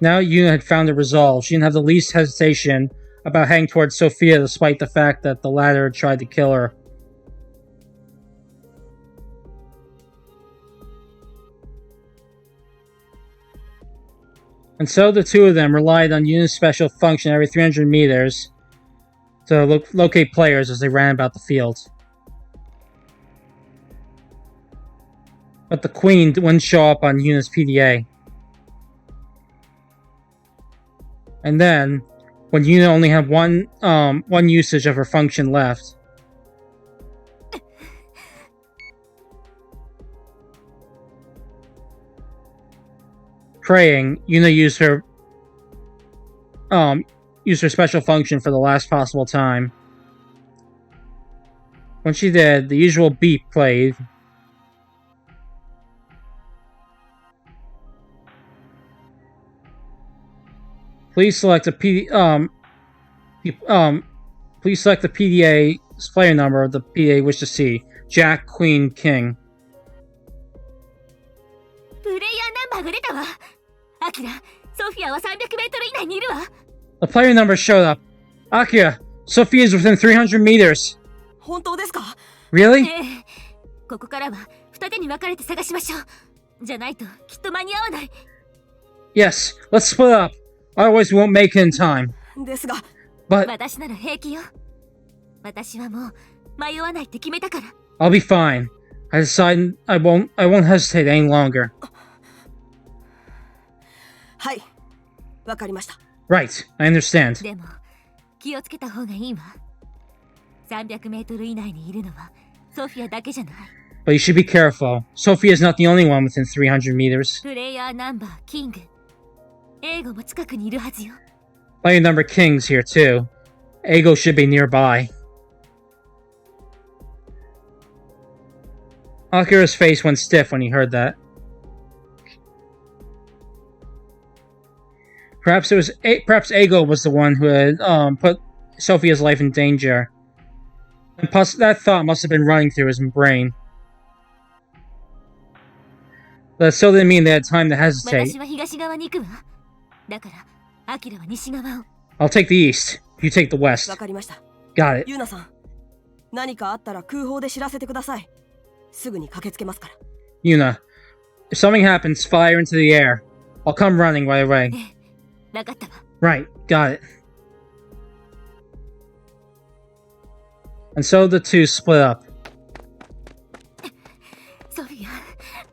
Now Yuna had found a resolve. She didn't have the least hesitation about heading towards Sophia despite the fact that the latter had tried to kill her. And so the two of them relied on Yuna's special function every 300 meters to locate players as they ran about the field. But the Queen wouldn't show up on Yuna's PDA. And then, when Yuna only had one usage of her function left, praying, Yuna used her special function for the last possible time. When she did, the usual beep played. Please select a please select the PDA's player number of the PDA you wish to see. Jack, Queen, King. プレイヤーナンバーが出たわ。アキラ、ソフィアは300メートル以内にいるわ。 The player number showed up. Akira, Sophia is within 300 meters. 本当ですか？ Really? ここからは二手に分かれて探しましょう。じゃないときっと間に合わない。 Yes, let's split up. Otherwise, we won't make it in time. ですが、 But 私なら平気よ。私はもう迷わないって決めたから。 I'll be fine. I decided I won't hesitate any longer. はい。わかりました。 Right, I understand. でも気をつけた方がいいわ。300メートル以内にいるのはソフィアだけじゃない。 But you should be careful. Sophia is not the only one within 300 meters. プレイヤーナンバーキング。英語も近くにいるはずよ。 Player number King's here too. Ego should be nearby. Akira's face went stiff when he heard that. Perhaps Ego was the one who had put Sophia's life in danger. And that thought must have been running through his brain. That still didn't mean they had time to hesitate. 私は東側に行くわ。だからアキラは西側を。 I'll take the east. You take the west. わかりました。 Got it. ユナさん、何かあったら空砲で知らせてください。すぐに駆けつけますから。 Yuna, if something happens, fire into the air. I'll come running right away. わかったわ。 Right, got it. And so the two split up. ソフィア、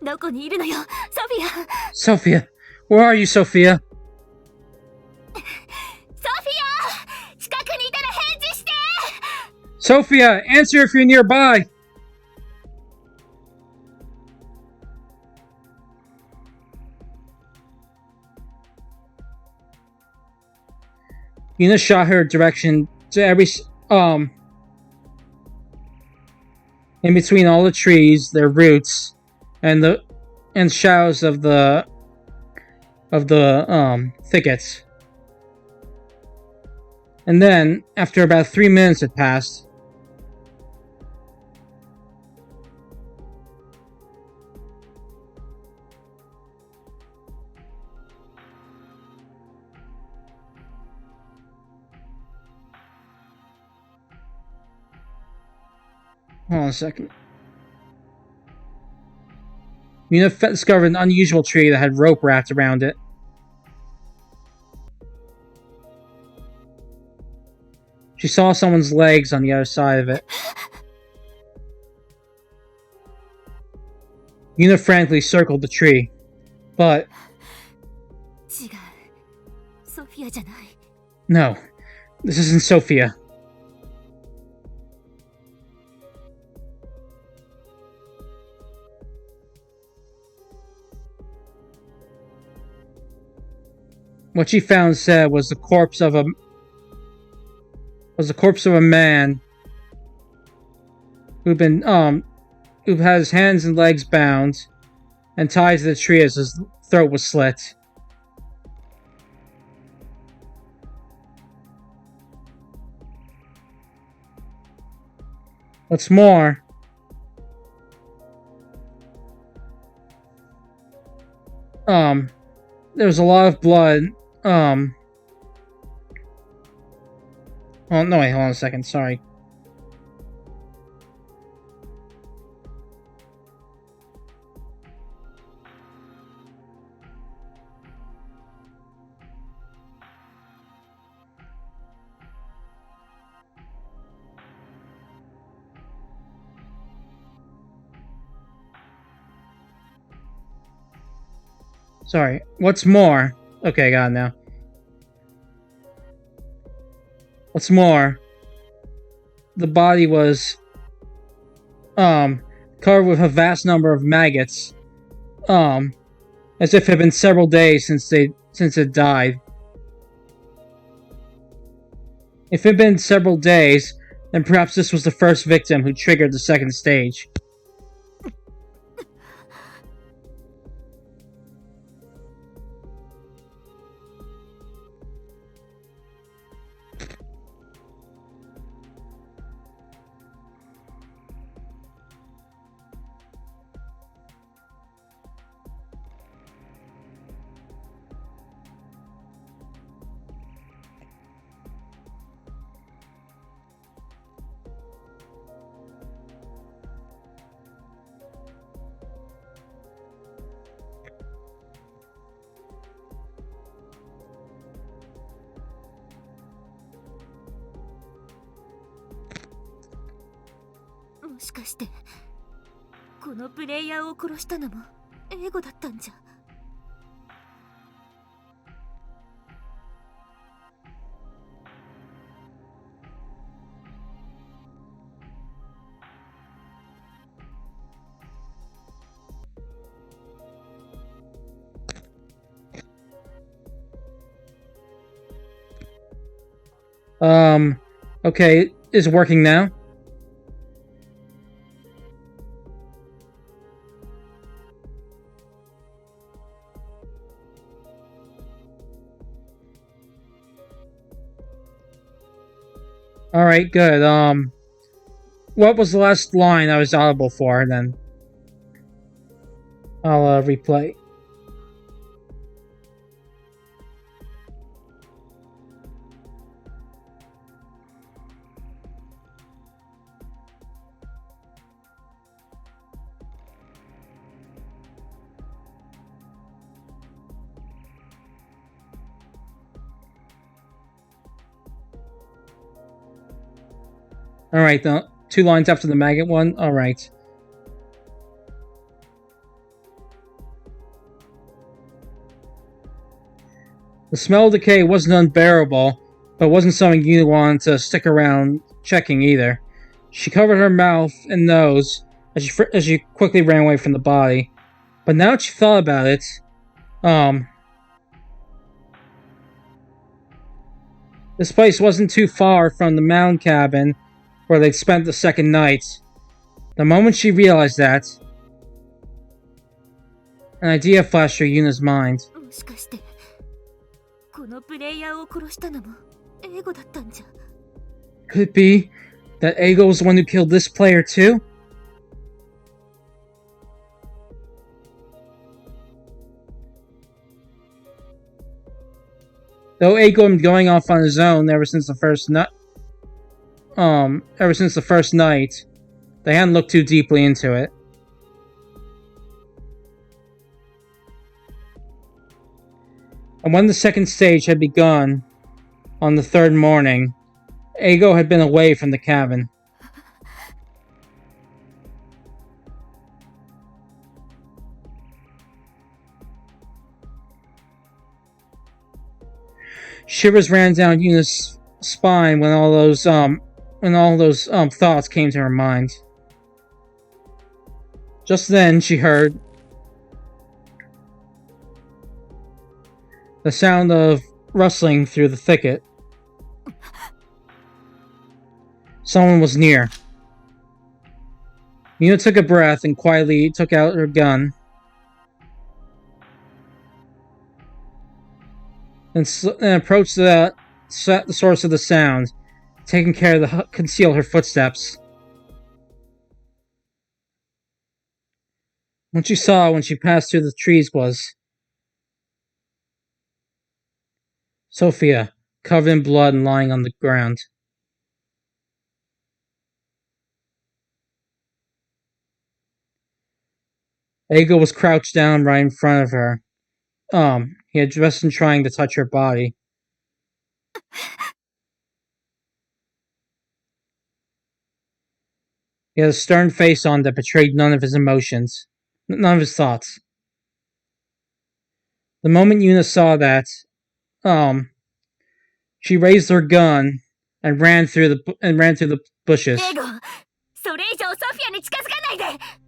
どこにいるのよ、ソフィア。 Sophia, where are you, Sophia? ソフィア、近くにいたら返事して。 Sophia, answer if you're nearby. Yuna shot her direction to every in between all the trees, their roots, and the shadows of the thickets. And then, after about 3 minutes had passed, hold on a second. Yuna discovered an unusual tree that had rope wrapped around it. She saw someone's legs on the other side of it. Yuna frantically circled the tree, but 違う。ソフィアじゃない。 no, this isn't Sophia. What she found said was the corpse of a man who had his hands and legs bound and tied to the tree as his throat was slit. What's more, there was a lot of blood. Oh no! Wait, hold on a second. Sorry. Sorry. What's more? Okay, got it now. What's more, the body was covered with a vast number of maggots, as if it had been several days since it died. If it had been several days, then perhaps this was the first victim who triggered the second stage.もしかしてこのプレイヤーを殺したのもエゴだったんじゃ。Okay, is it working now? Alright, good. What was the last line I was audible for, then? I'll, replay. Alright, the 2 lines after the maggot one? Alright. The smell of decay wasn't unbearable, but it wasn't something you wanted to stick around checking either. She covered her mouth and nose as she quickly ran away from the body. But now that she thought about it, This place wasn't too far from the mound cabin where they'd spent the second night. The moment she realized that, an idea flashed through Yuna's mind. もしかしてこのプレイヤーを殺したのもエゴだったんじゃ。 Could it be that Eigo was the one who killed this player too? Though Eigo had been going off on his own ever since the first night, they hadn't looked too deeply into it. And when the second stage had begun on the third morning, Eigo had been away from the cabin. Shivers ran down Yuna's spine when all those thoughts came to her mind. Just then, she heard the sound of rustling through the thicket. Someone was near. Yuna took a breath and quietly took out her gun. And approached the source of the sound, taking care to conceal her footsteps. What she saw when she passed through the trees was Sophia, covered in blood and lying on the ground. Eigo was crouched down right in front of her. He had just been trying to touch her body. He had a stern face on that betrayed none of his emotions, none of his thoughts. The moment Yuna saw that, she raised her gun and ran through the bushes. エゴ、それ以上ソフィアに近づかないで。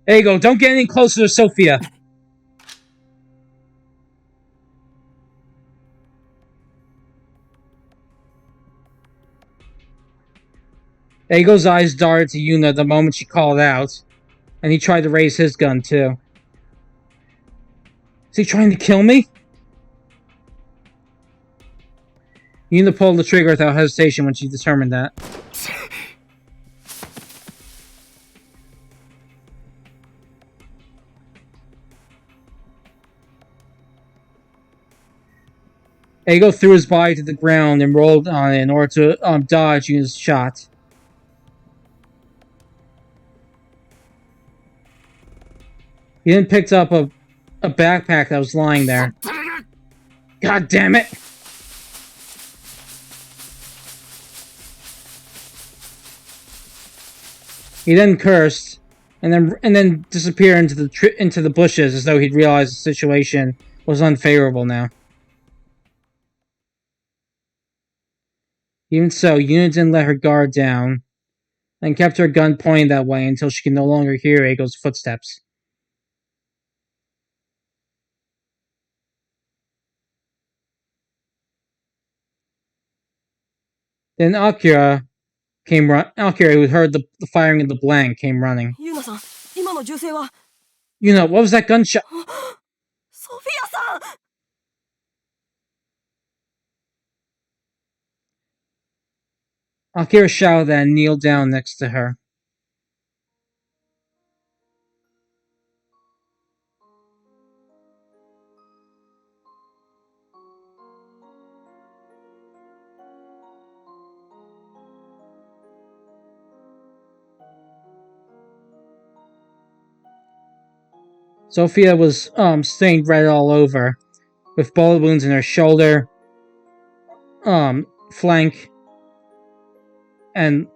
Eigo, don't get any closer to Sophia. Eigo's eyes darted to Yuna the moment she called out, and he tried to raise his gun too. Is he trying to kill me? Yuna pulled the trigger without hesitation when she determined that. Eigo threw his body to the ground and rolled on it in order to dodge Yuna's shot. He then picked up a backpack that was lying there. God damn it! He then cursed, and then disappeared into the bushes as though he'd realized the situation was unfavorable now. Even so, Yuna didn't let her guard down, and kept her gun pointed that way until she could no longer hear Eigo's footsteps. Then Akira, who heard the firing of the blank, came running. ユーナさん、今の銃声は Yuna, what was that gunshot? ソフィアさん。 Akira shouted and kneeled down next to her. Sophia was stained red all over, with bullet wounds in her shoulder, flank, and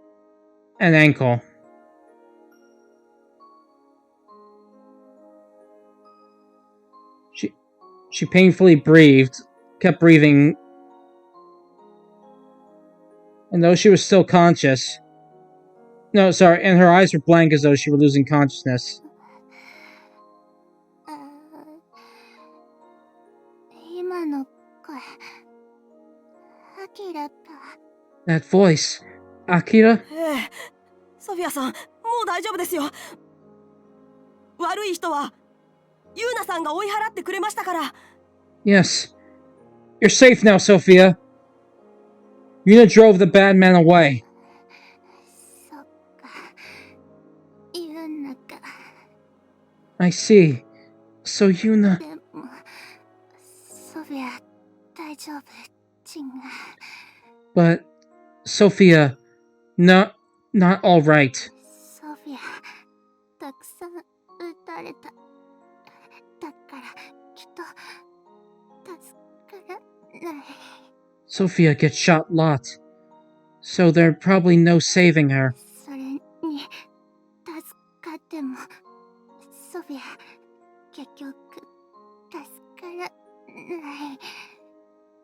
ankle. She painfully kept breathing, and though she was still conscious, and her eyes were blank as though she were losing consciousness. 今の声、アキラと That voice. Akira? ええ、ソフィアさん、もう大丈夫ですよ。悪い人はユーナさんが追い払ってくれましたから。 Yes. You're safe now, Sophia. Yuna drove the bad man away. そっか。ユーナか。 I see. So Yuna... でも、ソフィア、大丈夫。チンが。 But... Sophia... Not alright. ソフィア、たくさん撃たれた。だから、きっと、助からない。 Sophia gets shot a lot. So there's probably no saving her. それに、助かっても、ソフィア、結局、助からない。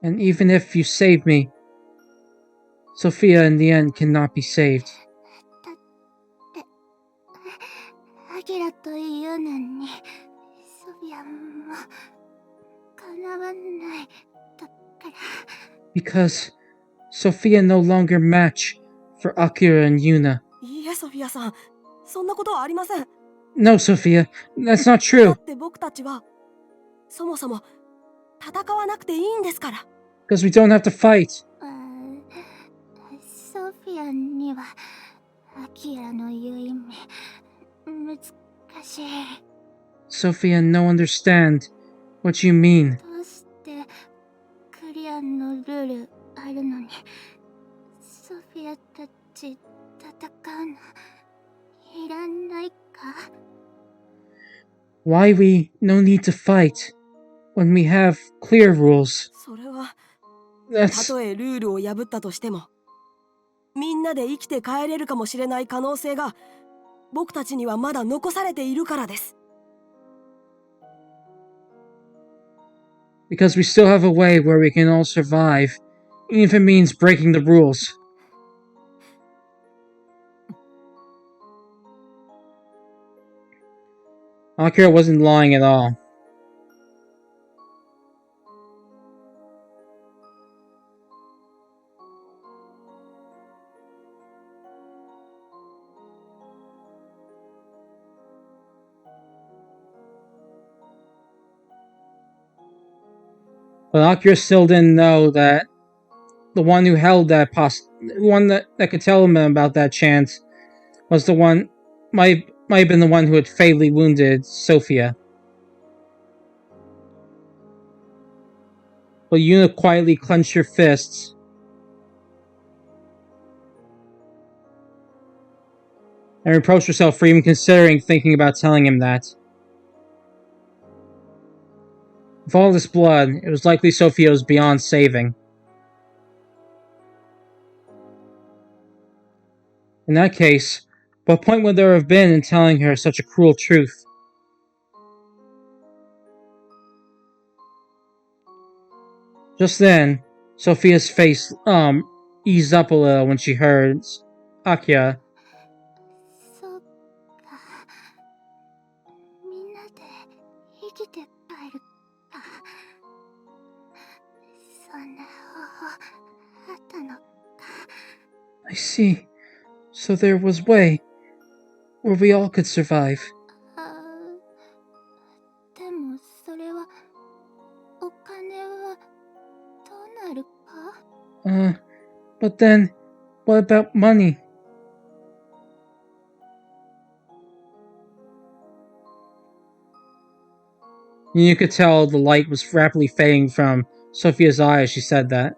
And even if you save me, Sophia in the end cannot be saved. だって、アキラというのに、ソフィアも、叶わない。だから、 Because Sophia no longer match for Akira and Yuna. いいえ、ソフィアさん、そんなことはありません。 No, Sophia, that's not だ true. って僕たちはそもそも戦わなくていいんですから。 Because we don't have to fight. ソフィアには、アキラの言う意味、難しい。 Sophia no understand what you mean. どうしてクリアのルールあるのにソフィアたち戦うのいらないか？ Why we no need to fight when we have clear rules? それはた That's... とえルールを破ったとしても、みんなで生きて帰れるかもしれない可能性が僕たちにはまだ残されているからです。 Because we still have a way where we can all survive, even if it means breaking the rules. Akira wasn't lying at all. But Akira still didn't know that the one who held that one that could tell him about that chance was the one might have been the one who had fatally wounded Sophia. But Yuna quietly clenched her fists and reproached herself for even considering thinking about telling him that. With all this blood, it was likely Sophia was beyond saving. In that case, what point would there have been in telling her such a cruel truth? Just then, Sophia's face eased up a little when she heard Akira. そうか。みんなで生きて帰るか。そんな方法あったのか。 I see. So there was way where we all could survive. でもそれはお金はどうなるか？ But then, what about money? You could tell the light was rapidly fading from Sophia's eye as she said that.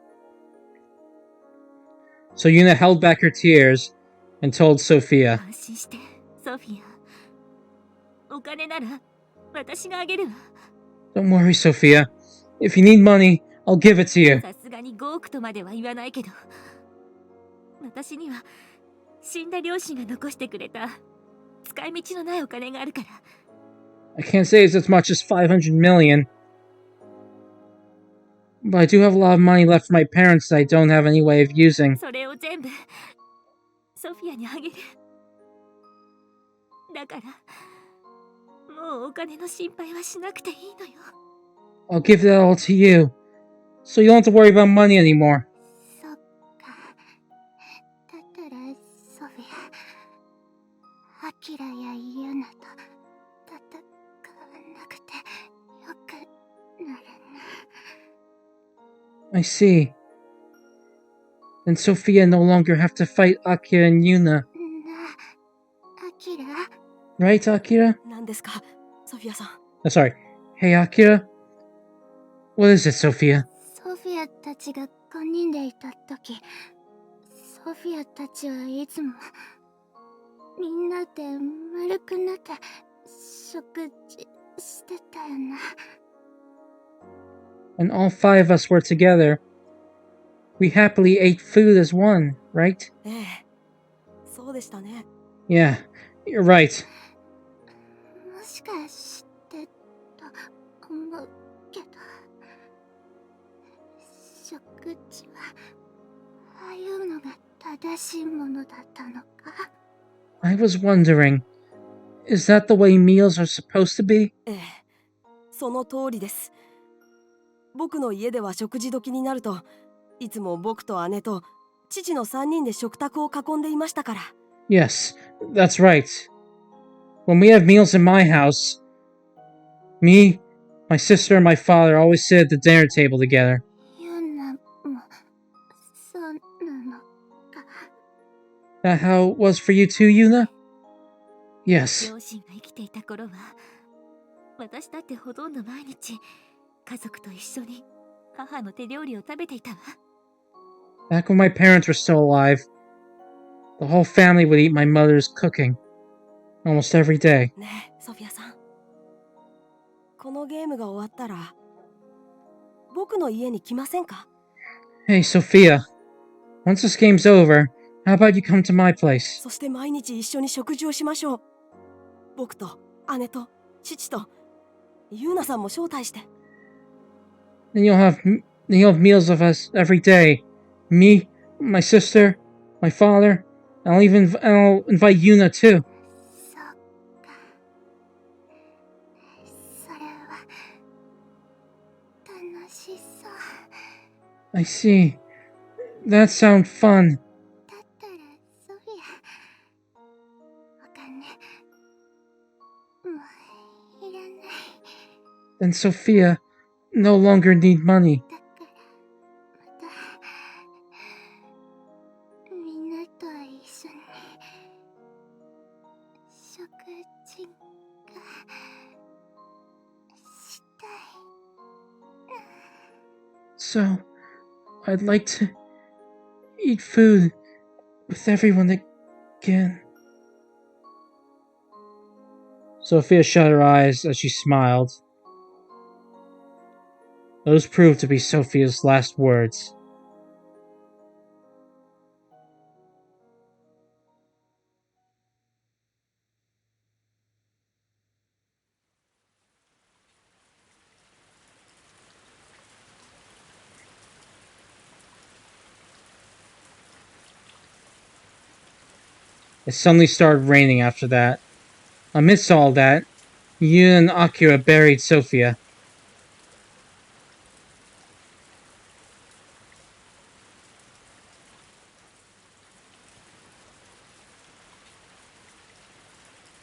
So Yuna held back her tears and told Sophia, 安心して、ソフィア。お金なら私があげるわ。 Don't worry, Sophia. If you need money, I'll give it to you. さすがに5億とまでは言わないけど、私には死んだ両親が残してくれた使い道のないお金があるから。 I can't say it's as much as 500 million. But I do have a lot of money left for my parents that I don't have any way of using. それを全部ソフィアにあげる。だからもうお金の心配はしなくていいのよ。 I'll give that all to you. So you don't have to worry about money anymore. そっか。ソフィア。アキラやユナと戦わなくてよくなるな。I see. Then Sophia no longer have to fight Akira and Yuna. なあ、アキラ。 Right, Akira? 何ですかソフィアさん。 Sorry. Hey, Akira? What is it, Sophia? ソフィアたちが5人でいた時、ソフィアたちはいつもみんなで丸くなって食事してたよな。 When all 5 of us were together, we happily ate food as one, right? ええ、そうでしたね。 Yeah, you're right. もしかしてと思うけど、食事はああいうのが正しいものだったのか？ I was wondering, is that the way meals are supposed to be? ええ、その通りです。僕の家では食事時になるといつも僕と姉と父の3人で食卓を囲んでいましたから。 Yes, that's right. When we have meals in my house, me, my sister, and my father always sit at the dinner table together. ユナもそうなのか？ That how it was for you too, Yuna? Yes. 両親が生きていた頃は私だってほとんど毎日家族と一緒に母の手料理を食べていたわ。 Back when my parents were still alive, the whole family would eat my mother's cooking almost every day. ねえソフィアさん、このゲームが終わったら僕の家に来ませんか？ Hey, Sophia. Once this game's over, how about you come to my place? そして毎日一緒に食事をしましょう。僕と姉と父とユーナさんも招待して。 Then you'll have meals of us every day. Me, my sister, my father. I'll invite Yuna too. そうか。それは楽しそう。 I see. That sounds fun. だったらソフィア、お金もういらない。 Then Sophia no longer need money. だからまたみんなと一緒に食事がしたい。 So, I'd like to eat food with everyone again. Sophia shut her eyes as she smiled. Those proved to be Sophia's last words. It suddenly started raining after that. Amidst all that, Yuna and Akira buried Sophia.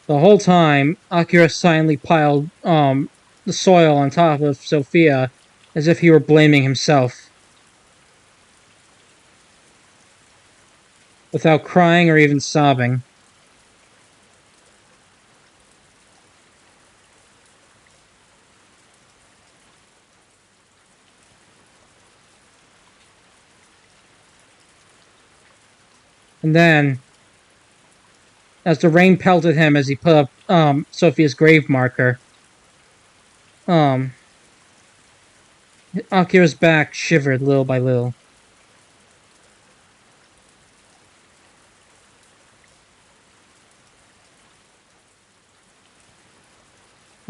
The whole time, Akira silently piled the soil on top of Sophia as if he were blaming himself. Without crying or even sobbing. And then, as the rain pelted him as he put up Sophia's grave marker, Akira's back shivered little by little.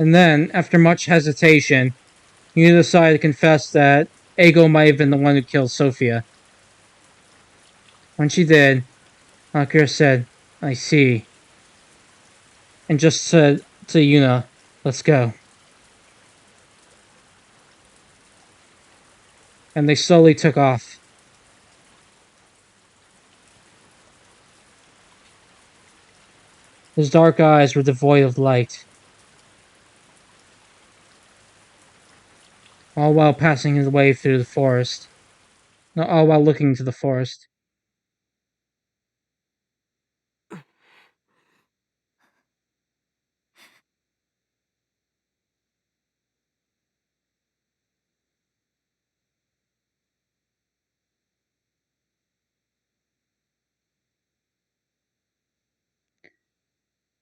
And then, after much hesitation, he decided to confess that Ego might have been the one who killed Sophia. When she did, Akira said, "I see," and just said to Yuna, "Let's go." And they slowly took off. His dark eyes were devoid of light. All while passing his way through the forest. No, all while looking to the forest.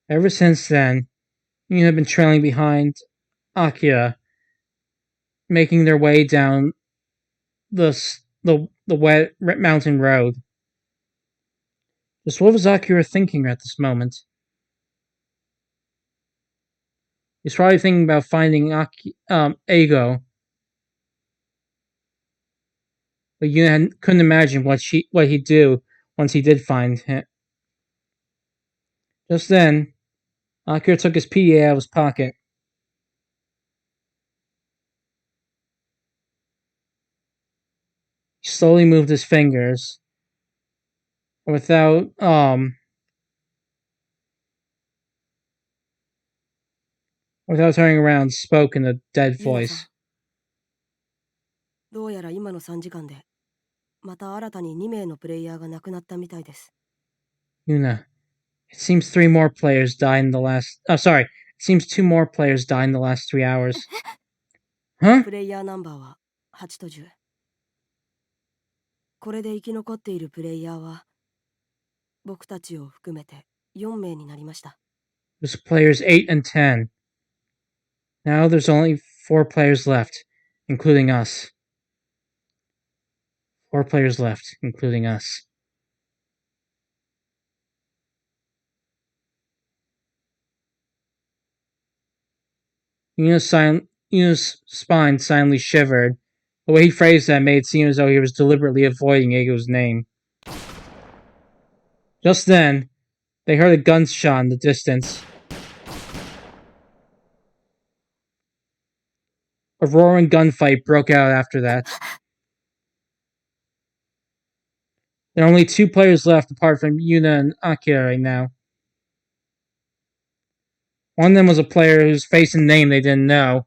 Ever since then, you have been trailing behind Akira, making their way down the wet mountain road. Just what was Akira thinking at this moment? He's probably thinking about finding Eigo, but you couldn't imagine what he'd do once he did find him. Just then, Akira took his PDA out of his pocket. He slowly moved his fingers, and without turning around, spoke in a dead voice. どうやら今の3時間でまた新たに2名のプレイヤーが亡くなったみたいです。 Yuna, it seems 3 more players died in the last. Sorry, it seems 2 more players died in the last 3 hours. Huh? プレイヤーナンバーは8と10。これで生き残っているプレイヤーは僕たちを含めて4名になりました。 There's players 8 and 10. Now there's only 4 players left, including us. 4 players left, including us. Yuna's spine silently shivered. The way he phrased that made it seem as though he was deliberately avoiding Eigo's name. Just then, they heard a gunshot in the distance. A roaring gunfight broke out after that. There are only 2 players left apart from Yuna and Akira right now. One of them was a player whose face and name they didn't know.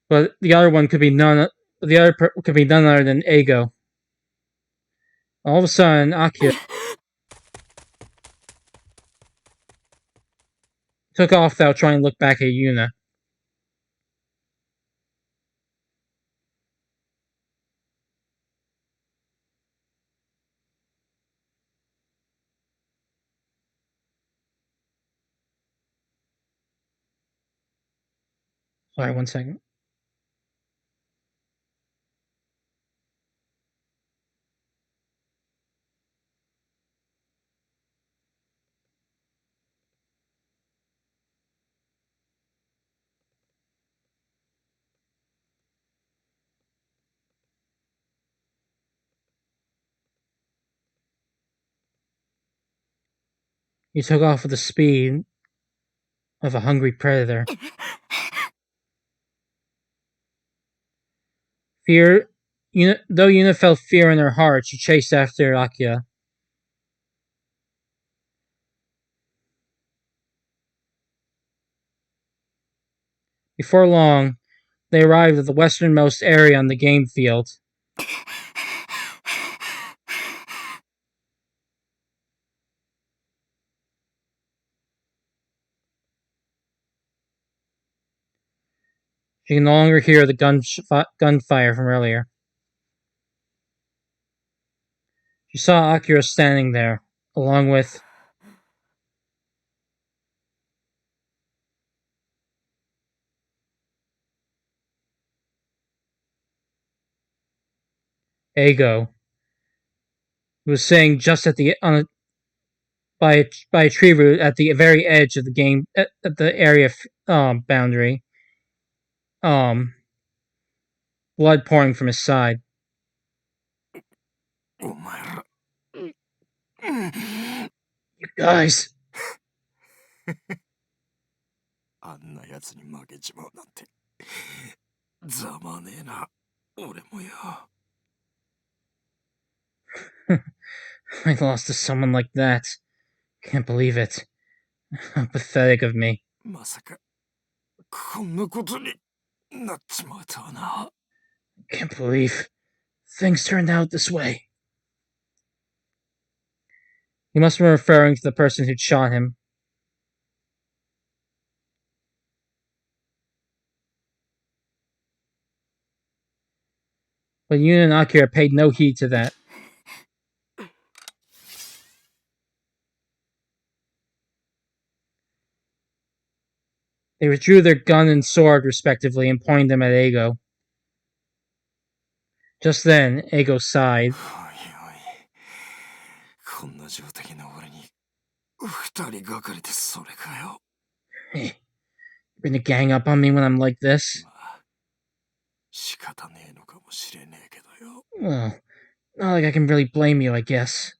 But the other one could be none other than Eigo. All of a sudden, Akira took off without trying to look back at Yuna. Sorry, 1 second. He took off with the speed of a hungry predator. Though Yuna felt fear in her heart, she chased after Akira. Before long, they arrived at the westernmost area on the game field. She can no longer hear the gunfire from earlier. She saw Akira standing there, along with Eigo, who was sitting just at the by a tree root at the very edge of the game at the area boundary. Blood pouring from his side. お前ら You guys! あんな奴に負けちまうなんてざまねえな俺もよ I lost to someone like that. Can't believe it. How pathetic of me. まさか、こんなことになっちまうとはな。Can't believe things turned out this way. He must have been referring to the person who'd shot him. But Yuna and Akira paid no heed to that. They withdrew their gun and sword, respectively, and pointed them at Eigo. Just then, Eigo sighed. おいおい、こんな状態の俺に、二人がかりでそれかよ。Hey, you're gonna gang up on me when I'm like this? まあ、仕方ねえのかもしれねえけどよ。Well, not like I can really blame you, I guess.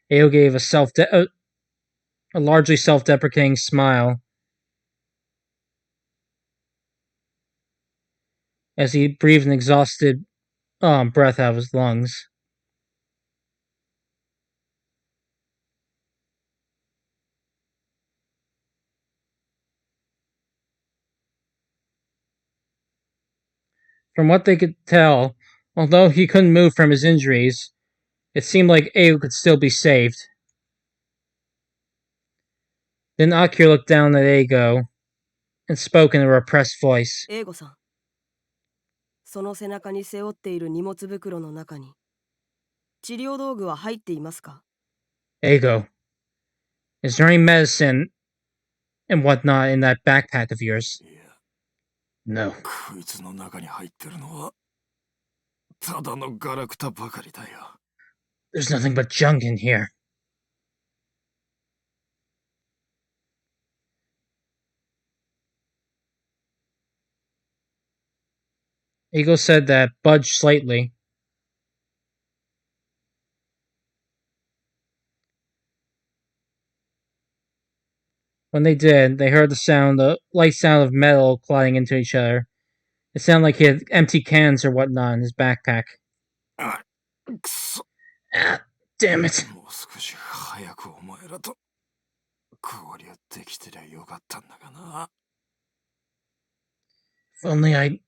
Eigo gave a largely self-deprecating smile as he breathed an exhausted breath out of his lungs. From what they could tell, although he couldn't move from his injuries, it seemed like Eigo could still be saved. Then Akira looked down at Eigo and spoke in a repressed voice. 英語さん、その背中に背負っている荷物袋の中に治療道具は入っていますか？ Eigo, is there any medicine and whatnot in that backpack of yours? いや、 No. こいつの中に入ってるのは、ただのガラクタばかりだよ。There's nothing but junk in here. Eigo said that, budged slightly. When they did, they heard the light sound of metal colliding into each other. It sounded like he had empty cans or whatnot in his backpack. あ、くそ。 Ah, damn it. もう少し早くお前らと交流できてりゃよかったんだがな。If only I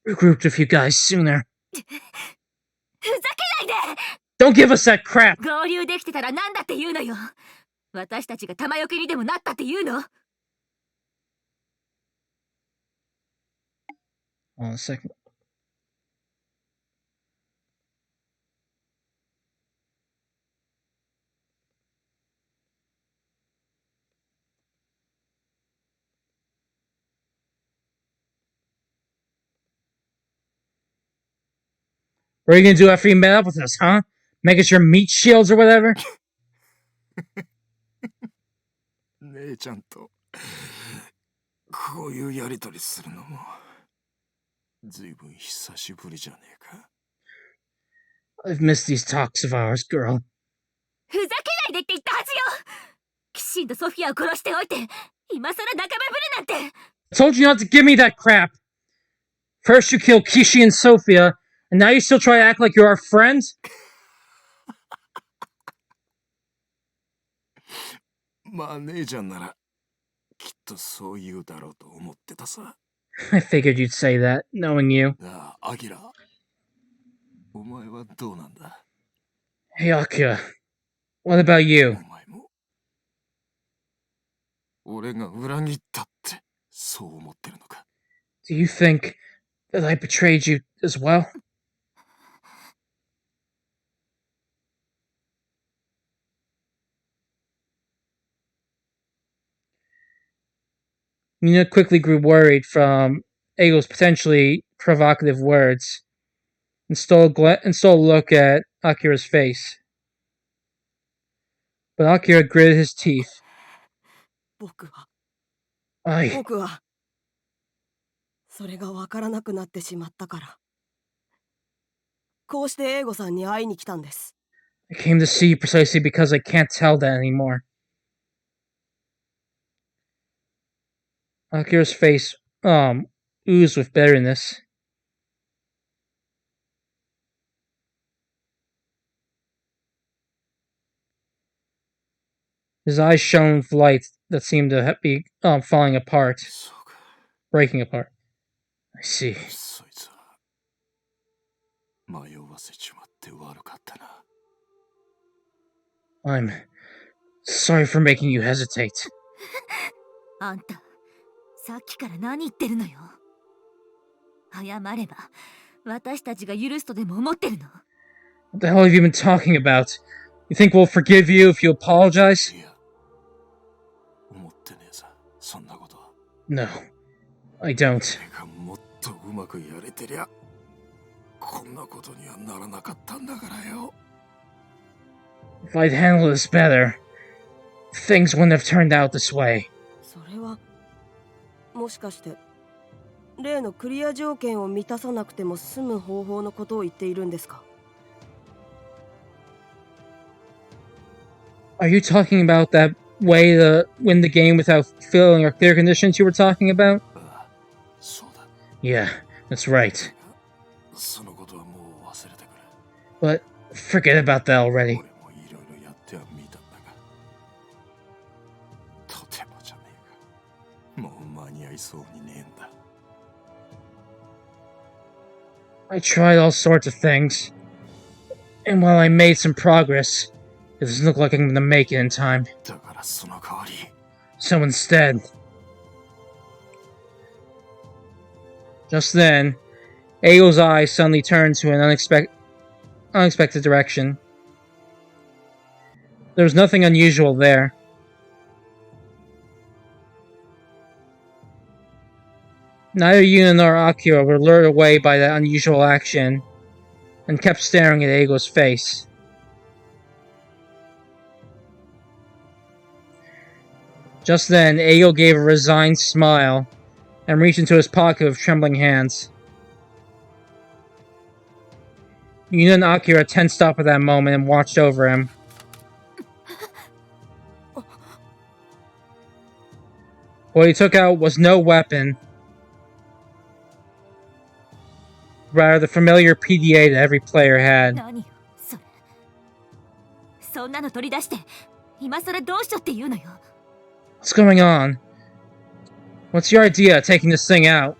regrouped with you guys sooner. ふざけないで Don't give us that crap! 合流できてたら何だって言うのよ。私たちが玉よけにでもなったって言うの。 Hold on a second. What are you gonna do after you met up with us, huh? Make us your meat shields or whatever? 姉ちゃんとこういうやりとりするのもずいぶん久しぶりじゃねえか。 I've missed these talks of ours, girl. ふざけないでって言ったはずよ。キシンとソフィアを殺しておいて、今さら仲間ぶるなんて。 I told you not to give me that crap! First you killed Kishi and Sophia, and now you still try to act like you're our friends? まあ姉ちゃんならきっとそう言うだろうと思ってたさ。 I figured you'd say that, knowing you. なあ、アキラ。お前はどうなんだ？ Hey, Akira. What about お you? 前も俺が裏切ったってそう思ってるのか？ Do you think that I betrayed you as well? Mina quickly grew worried from Eigo's potentially provocative words and stole a look at Akira's face. But Akira gritted his teeth. 僕は I 僕はそれがわからなくなってしまったから、こうして英語さんに会いに来たんです。 came to see you precisely because I can't tell that anymore. Akira's face oozed with bitterness. His eyes shone with light that seemed to be falling apart, そうか。 breaking apart. I see. そいつは迷わせちまって悪かったな。 I'm sorry for making you hesitate. あんたさっきから何言ってるのよ。謝れば私たちが許すとでも思ってるの？ What the hell have you been talking about? You think we'll forgive you if you apologize? いや、思ってねえさ、そんなことは。 No, I don't. 俺がもっとうまくやれてりゃ、こんなことにはならなかったんだからよ。 If I'd handled this better, things wouldn't have turned out this way. それはもしかして例のクリア条件を満たさなくても済む方法のことを言っているんですか？ Are you talking about that way to win the game without fulfilling our clear conditions you were talking about? ああ、そうだ。 Yeah, that's right. そのことはもう忘れてくれ。 But forget about that already. 俺もいろいろやってはみたんだが、とてもじゃねえか。もう間に合いそうにねえんだ。 I tried all sorts of things, and while I made some progress, it doesn't look like I'm gonna make it in time. だからその代わり、 So instead, just then, Ao's eyes suddenly turned to an unexpected direction. There was nothing unusual there. Neither Yuna nor Akira were lured away by that unusual action, and kept staring at Ao's face. Just then, Ago gave a resigned smile and reached into his pocket with trembling hands. Yuna and Akira tensed up at that moment and watched over him. What he took out was no weapon, rather the familiar PDA that every player had. 何よそれ。そんなの取り出して今さらどうしようって言うのよ。 What's going on? What's your idea of taking this thing out?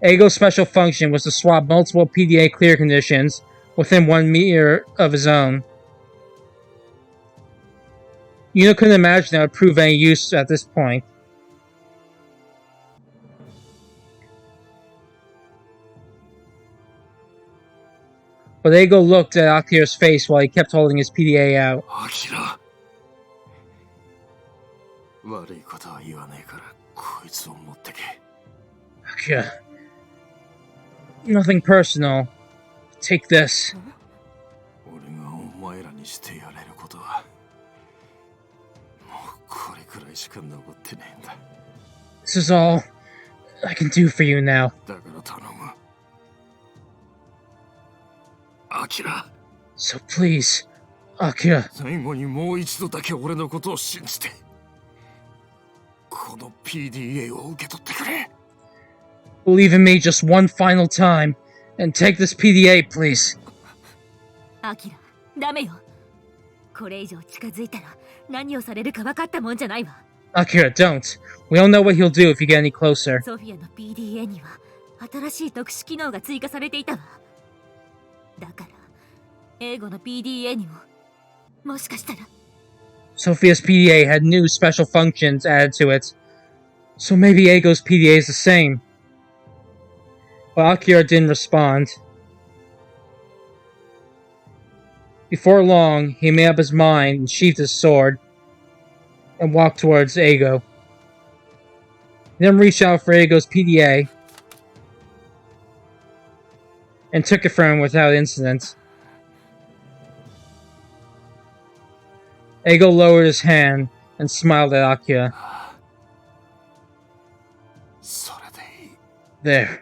Ago's special function was to swap multiple PDA clear conditions within 1 meter of his own. Yuna couldn't imagine that would prove any use at this point. But Ago looked at Akira's face while he kept holding his PDA out. アキラ。悪いことは言わねえから、こいつを持ってけ。 Akira. Nothing personal. Take this. 俺がお前らにしてやれることは、もうこれくらいしか残ってねえんだ。 This is all I can do for you now. だから頼む。アキラ、 So please, Akira, 最後にもう一度だけ俺のことを信じて、この PDA を受け取ってくれ。 believe in me just one final time and take this PDA, please. アキラ、ダメよ。これ以上近づいたら何をされるか分かったもんじゃないわ。 Akira, don't. We don't know what he'll do if you get any closer. ソフィアの PDA には新しい特殊機能が追加されていたわ。だから英語の PDA にももしかしたら。 Sophia's PDA had new special functions added to it, so maybe Ago's PDA is the same. But Akira didn't respond. Before long, he made up his mind and sheathed his sword and walked towards Ago. He then reached out for Ago's PDA and took it from him without incident. Ago lowered his hand and smiled at Akira. それでいい。 There.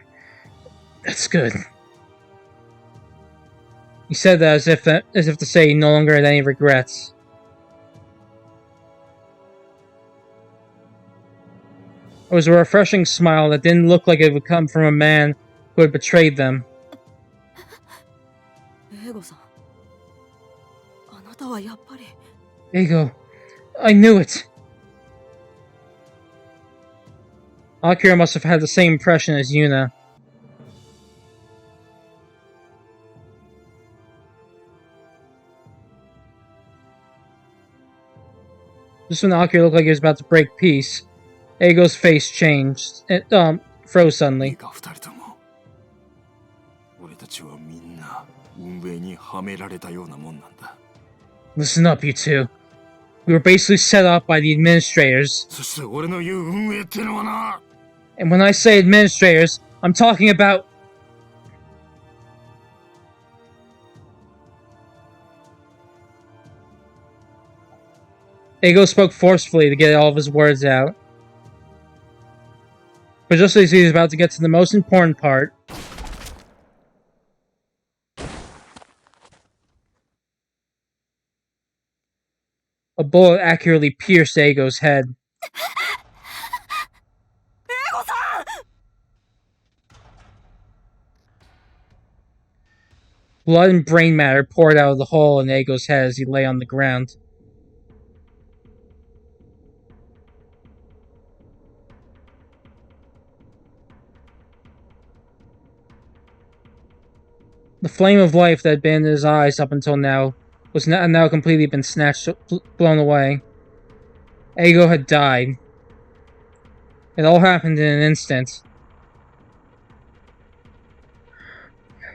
That's good. He said that as if to say he no longer had any regrets. It was a refreshing smile that didn't look like it would come from a man who had betrayed them. 英語さん、あなたはやっぱり Eigo, I knew it! Akira must have had the same impression as Yuna. Just when Akira looked like he was about to break peace, Eigo's face changed. It, froze いい suddenly. か二人とも俺たちはみんな運命にはめられたようなもんなんだ Listen up, you two. We were basically set up by the administrators. そして俺の言う運営ってのはな And when I say administrators, I'm talking about... Eigo spoke forcefully to get all of his words out. But just as he was about to get to the most important part, a bullet accurately pierced Eigo's head. 英語さん Blood and brain matter poured out of the hole in Eigo's head as he lay on the ground. The flame of life that had been in his eyes up until now was now completely been blown away. Eigo had died. It all happened in an instant.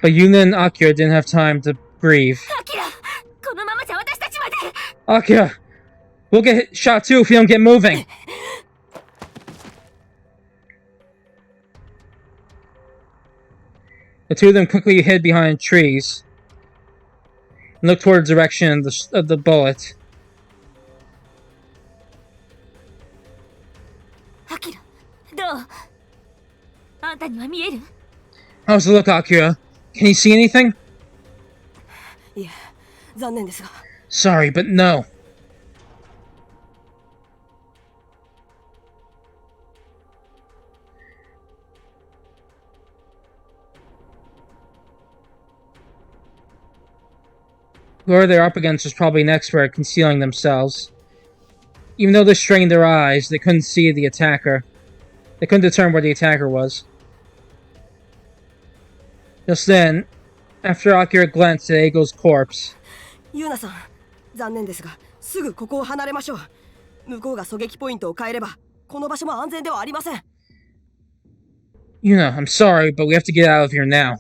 But Yuna and Akira didn't have time to grieve. アキラこのままじゃ私たちまで Akira! We'll get shot too if you don't get moving! The two of them quickly hid behind trees and looked toward the direction of the bullet. アキラどうあんたには見える How's the look, Akira? Can you see anything? いえ残念ですが Sorry, but no. Whoever they're up against was probably an expert at concealing themselves. Even though they strained their eyes, they couldn't see the attacker. They couldn't determine where the attacker was. Just then, after Akira glanced at Eigo's corpse, ユーナさん残念ですがすぐここを離れましょう向こうが狙撃ポイントを変えればこの場所も安全ではありません Yuna, I'm sorry, but we have to get out of here now.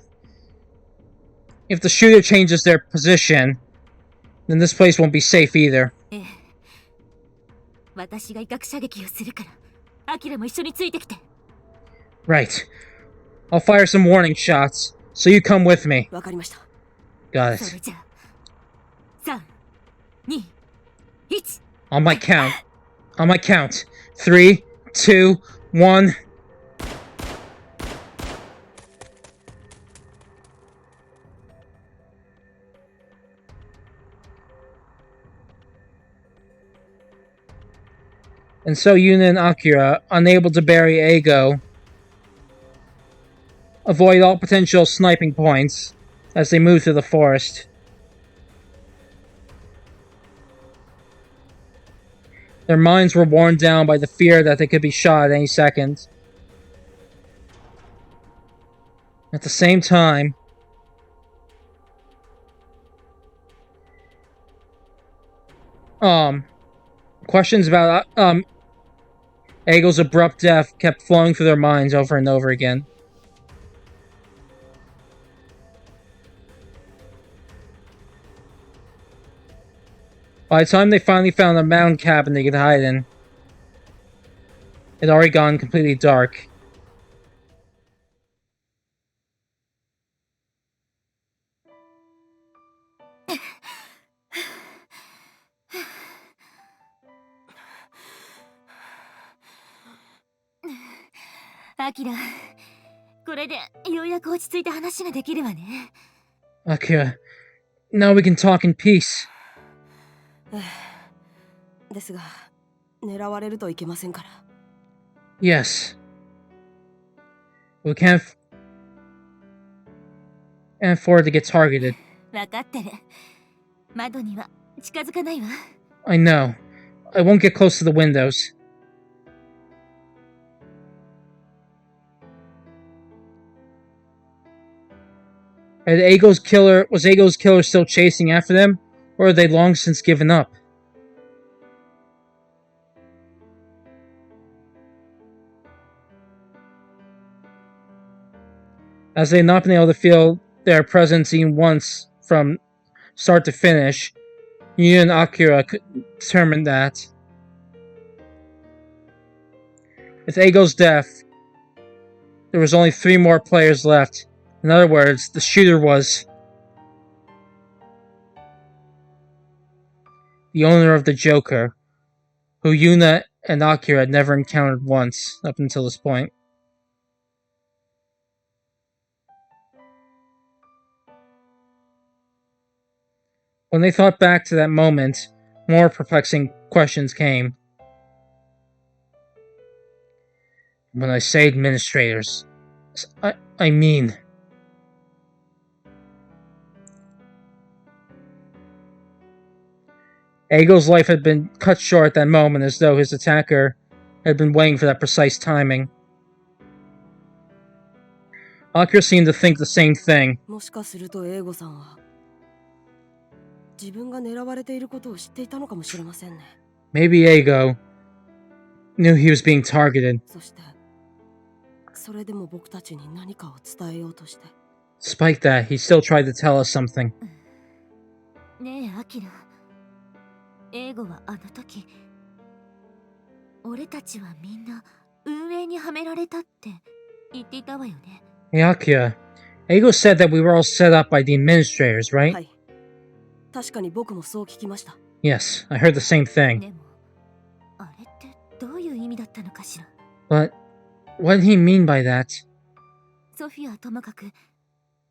If the shooter changes their position, then this place won't be safe either. ええ私が威嚇射撃をするからアキラも一緒についてきて Right. I'll fire some warning shots, so you come with me. わかりました Got そ it. れじゃあ321 On my count. On my count. 3, 2, 1. And so Yuna and Akira, unable to bury Eigo, avoid all potential sniping points as they move through the forest. Their minds were worn down by the fear that they could be shot at any second. At the same time, questions about Eigo's abrupt death kept flowing through their minds over and over again. By the time they finally found a mountain cabin they could hide in, it had already gone completely dark.「アキラこれでようやく落ち着いて話ができるわね Akira, now we can talk in peace. ですが狙われるといけませんから Yes. We can't afford to get targeted. 分かってる窓には近づかないわ。 I know. I won't get close to the windows. Was Ago's killer still chasing after them, or had they long since given up? As they had not been able to feel their presence even once from start to finish, Yuna and Akira determined that with Ago's death, there was only 3 more players left. In other words, the shooter was the owner of the Joker, who Yuna and Akira had never encountered once up until this point. When they thought back to that moment, more perplexing questions came. When I say administrators, I mean... Ago's life had been cut short at that moment as though his attacker had been waiting for that precise timing. Akira seemed to think the same thing. もしかすると英語さんは自分が狙われていることを知っていたのかもしれませんね。 Maybe Ago knew he was being targeted. そしてそれでも僕たちに何かを伝えようとして。 Despite that, he still tried to tell us something. ねえアキラ、英語はあの時俺たちはみんな運営にはめられたって言っていたわよね。 Hey Akira, Ago said that we were all set up by the administrators, right? はい。確かに僕もそう聞きました。 Yes, I heard the same thing. でもあれってどういう意味だったのかしら。 But what did he mean by that? ソフィアはともかく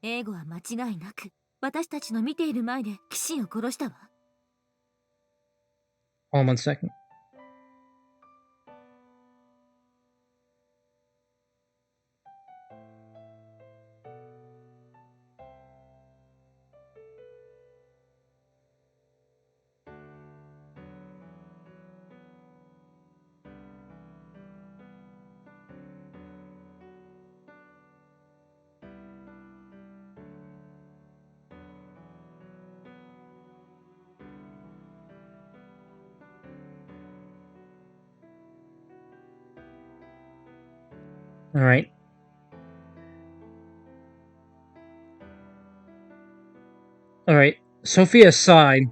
英語は間違いなく私たちの見ている前で騎士を殺したわ。 Hold on 1 second. Alright. Alright, Sophia aside,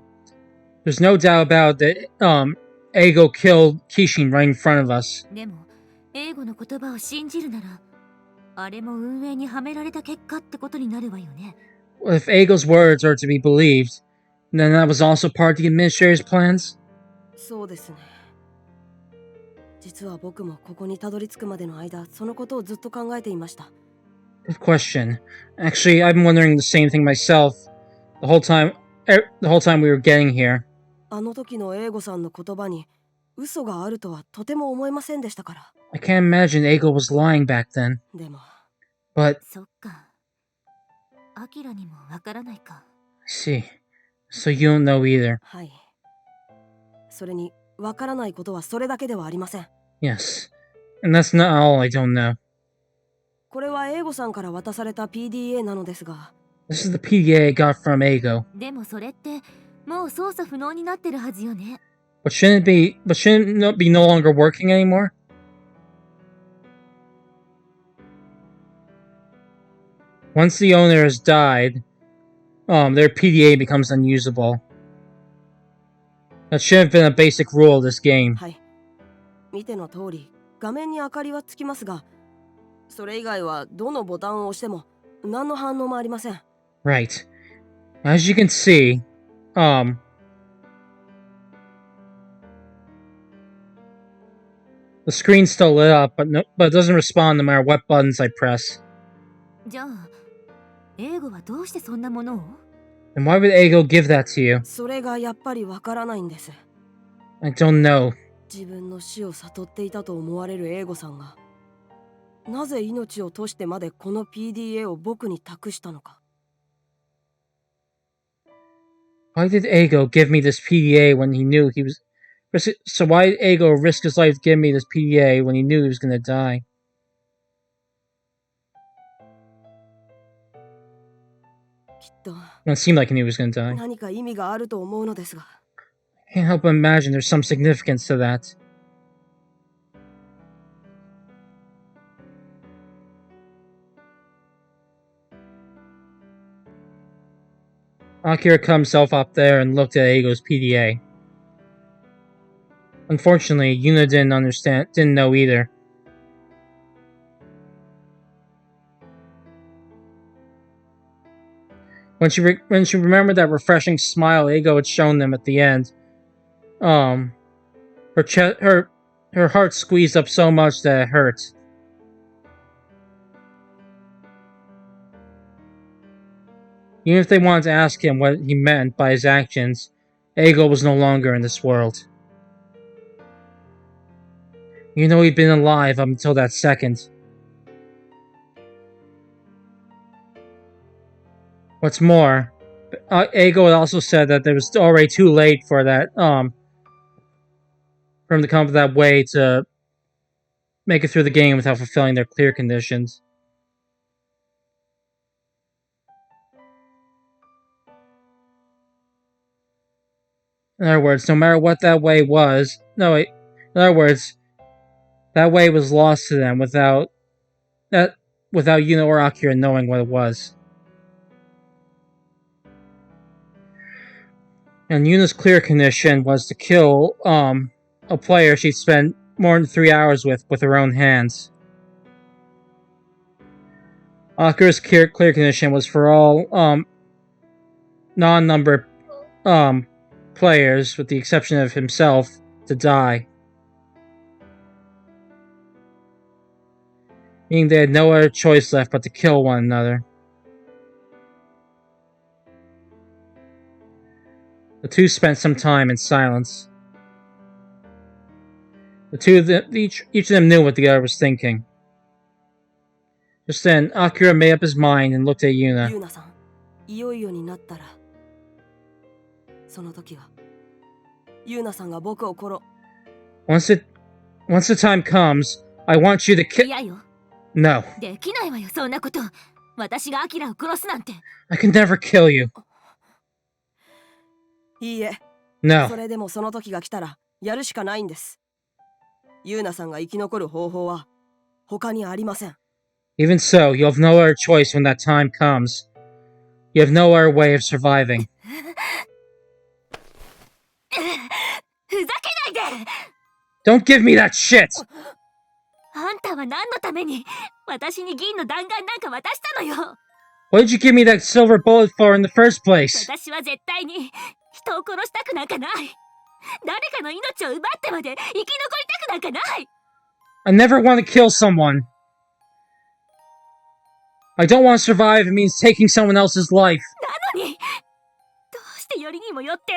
there's no doubt about it that Ago killed Kishin right in front of us. でも英語の言葉を信じるならあれも運営にはめられた結果ってことになるわよね。 If Ago's words are to be believed, then that was also part of the administrator's plans? そうですね。実は僕もここにたどり着くまでの間、そのことをずっと考えていました。 Good question. Actually, I've been wondering the same thing myself the whole time we were getting here. あの時の英語さんの言葉に嘘があるとはとても思えませんでしたから。 I can't imagine Ago was lying back then. でも But, そっか。アキラにもわからないか。 I see. So you don't know either. はい。それにわからないことはそれだけではありません。 Yes. And that's not all I don't know. これは英語さんから渡された PDA なのですが。 This is the PDA I got from Ago. でもそれってもう操作不能になってるはずよね。 But shouldn't it be no longer working anymore? Once the owner has died, their PDA becomes unusable. That should have been a basic rule of this game. はい。見ての通り、画面に明かりはつきますが、それ以外はどのボタンを押しても何の反応もありません。 Right. As you can see, the screen's still lit up, but it doesn't respond no matter what buttons I press. じゃあ英語はどうしてそんなものを？ And why would Ago give that to you? それがやっぱりわからないんです。 I don't know. 自分の死を悟っていたと思われる英語さんが、なぜ命を賭してまでこの PDA を僕に託したのか。Why did Eigo give me this PDA when he knew he was... So why did Eigo risk his life to give me this PDA when he knew he was gonna die? きっと It seemed like he knew he was gonna die. 何か意味があると思うのですが。 Can't help but imagine there's some significance to that. Akira cut himself up there and looked at Eigo's PDA. Unfortunately, Yuna didn't know either. When she remembered that refreshing smile Eigo had shown them at the end, her heart squeezed up so much that it hurt. Even if they wanted to ask him what he meant by his actions, Eigo was no longer in this world. You know he'd been alive up until that second. What's more, Eigo had also said that it was already too late for that, for him to come up that way to make it through the game without fulfilling their clear conditions. In other words, no matter what that way was, in other words, that way was lost to them without Yuna or Akira knowing what it was. And Yuna's clear condition was to kill a player she'd spent more than 3 hours with her own hands. Akira's clear condition was for all non-numbered players, with the exception of himself, to die. Meaning they had no other choice left but to kill one another. The two spent some time in silence. The two of them, each of them knew what the other was thinking. Just then, Akira made up his mind and looked at Yuna. ユーナさん、いよいよになったら、その時は、ユーナさんが僕を殺。Once the time comes, I want you to kill. 嫌よ。 No, できないわよ、そんなこと。私がアキラを殺すなんて。 I can never kill you. いいえ、 No, それでもその時が来たら、やるしかないんです。ユーナさんが生き残る方法は、他にありません。 even so, you have no other choice when that time comes. You have no other way of surviving. ふざけないで。 Don't give me that shit! あんたは何のために私に銀の弾丸なんか渡したのよ。 What did you give me that silver bullet for in the first place? 私は絶対に人を殺したくなんかない。誰かの命を奪ってまで生き残りたくなんかない。 I never want to kill someone. I don't want to survive. It means taking someone else's life. なのに、どうしてよりにもよって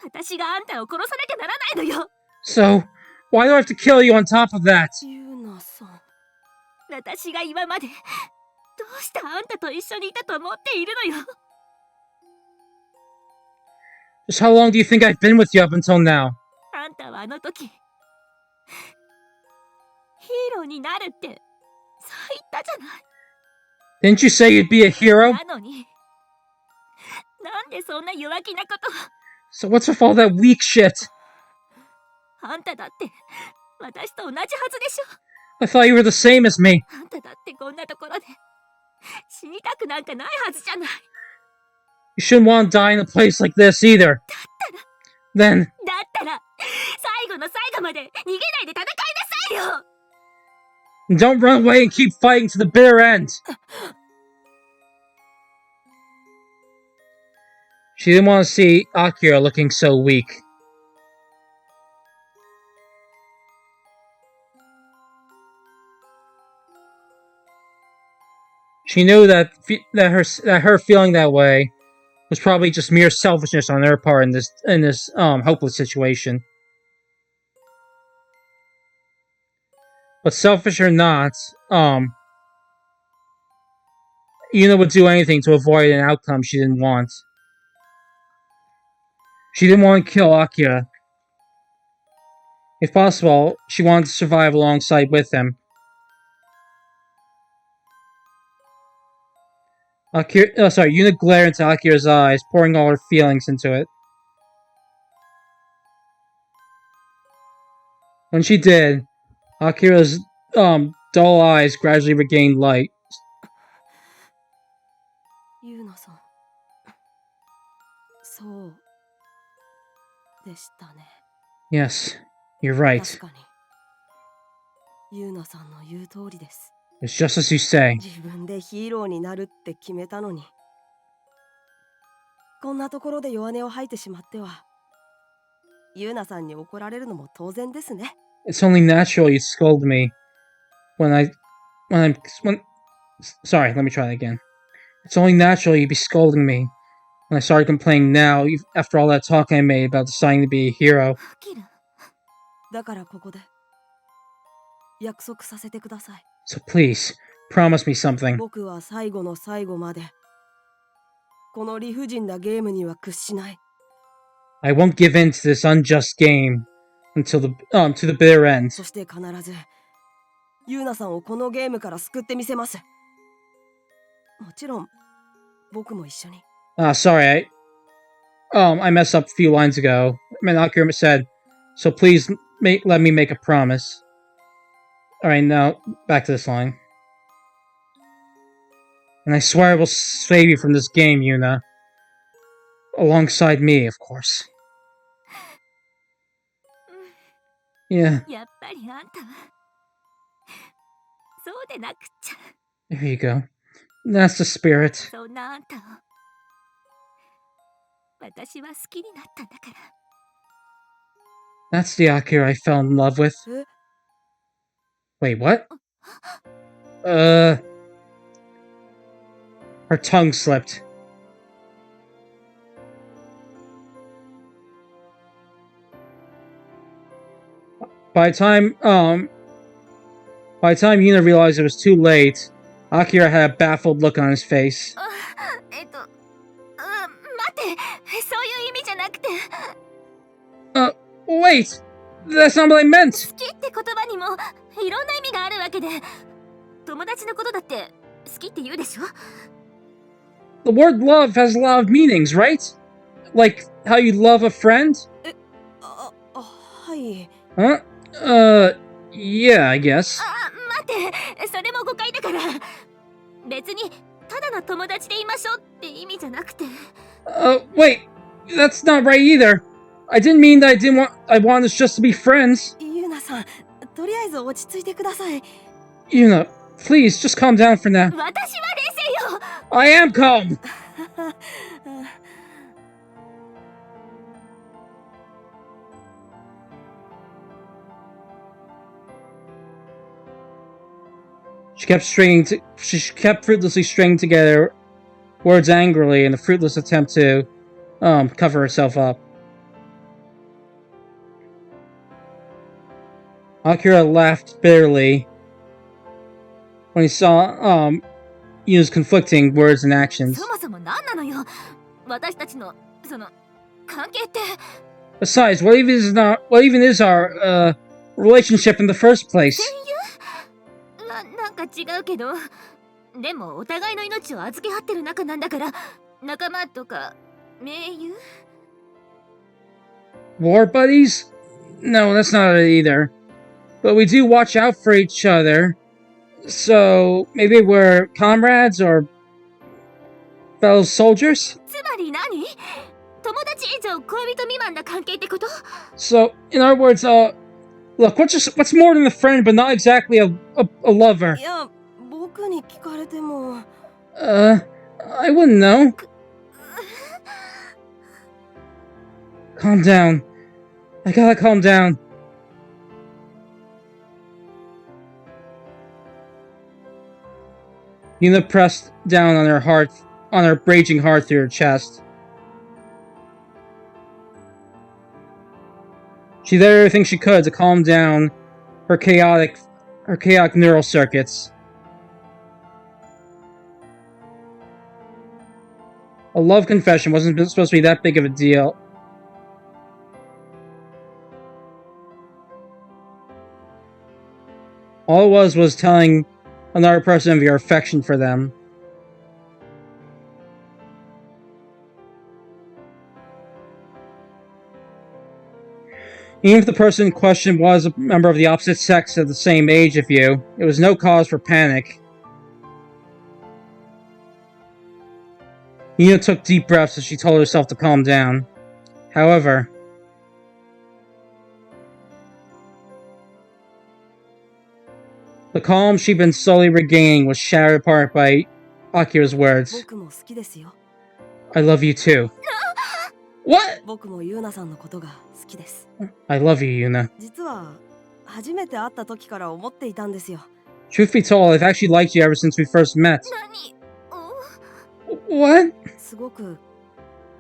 私があんたを殺さなきゃならないのよ。 So, why do I have to kill you on top of that? ユーナさん。私が今までどうしてあんたと一緒にいたと思っているのよ。 Just how long do you think I've been with you up until now? あんたはあの時ヒーローになるってそう言ったじゃない。 Didn't you say you'd be a hero? なのになんでそんな弱気なこと。 So what's with all that weak shit? あんただって私と同じはずでしょ。 I thought you were the same as me. あんただってこんなところで死にたくなんかないはずじゃない。 You shouldn't want to die in a place like this either. Then, だったら最後の最後まで逃げないで戦いなさいよ。 don't run away and keep fighting to the bitter end. She didn't want to see Akira looking so weak. She knew that her feeling that way was probably just mere selfishness on her part in this hopeless situation. But selfish or not, Yuna would do anything to avoid an outcome she didn't want. She didn't want to kill Akira. If possible, she wanted to survive alongside with him. Yuna glared into Akira's eyes, pouring all her feelings into it. When she did, Akira's dull eyes gradually regained light. ユーナさん、そうでしたね。 Yes, you're right. 確かにユーナさんの言う通りです。 It's just as you say. 自分でヒーローになるって決めたのに、こんなところで弱音を吐いてしまっては、ユーナさんに怒られるのも当然ですね。 It's only natural you scold me Sorry, let me try that again. It's only natural you'd be scolding me when I started complaining now, after all that talk I made about deciding to be a hero. アキラ、だからここで約束させてください。 So please, promise me something. 僕は最後の最後までこの理不尽なゲームには屈しない。 I won't give in to this unjust game until to the bitter end. そして必ずユーナさんをこのゲームから救ってみせます。もちろん僕も一緒に。 Sorry, I messed up a few lines ago. Akira said, so please let me make a promise. Alright, now, back to this line. And I swear I will save you from this game, Yuna. Alongside me, of course. Yeah, やっぱりあんたはそうでなくっちゃ。 there you go. That's the spirit. そんなあんたを私は好きになったんだから。 That's the Akira I fell in love with. え？ Wait, what? Her tongue slipped. By the time Yuna realized it was too late, Akira had a baffled look on his face. 待って、そういう意味じゃなくて、 Wait! That's not what I meant! 好きって言葉にもいろんな意味があるわけで、友達のことだって好きって言うでしょ。 The word love has a lot of meanings, right? Like how you love a friend? はい。 Huh? Yeah, I guess. 待って、それも誤解だから。別にただの友達でいましょうって意味じゃなくて。 Wait, that's not right either. I didn't mean that I wanted us just to be friends. ユーナさん、とりあえず落ち着いてください。 Yuna, please, just calm down for now. 私は冷静よ。 I am calm! She kept fruitlessly stringing together words angrily in a fruitless attempt to cover herself up. Akira laughed bitterly when he saw Yuna's conflicting words and actions. そもそも何なのよ。私たちのその関係って。 Besides, what even is our relationship in the first place? なんか違うけど、でもお互いの命を預け合ってる仲なんだから、仲間とか盟友？ War buddies? No, that's not it either. But we do watch out for each other. So maybe we're comrades or fellow soldiers? つまり何？友達以上恋人未満な関係ってこと？ So, in other words, look, what's more than a friend, but not exactly a lover? いや、僕に聞かれても。 I wouldn't know. Calm down. I gotta calm down. Yuna pressed down on her raging heart through her chest. She did everything she could to calm down her chaotic neural circuits. A love confession wasn't supposed to be that big of a deal. All it was telling another person of your affection for them. Even if the person in question was a member of the opposite sex at the same age as you, it was no cause for panic. Yuna took deep breaths as she told herself to calm down. However, the calm she'd been slowly regaining was shattered apart by Akira's words. 僕も好きですよ。 I love you too. What? 僕もユーナさんのことが好きです。 I love you, Yuna. 実は初めて会った時から思っていたんですよ。 Truth be told, I've actually liked you ever since we first met. 何What? すごく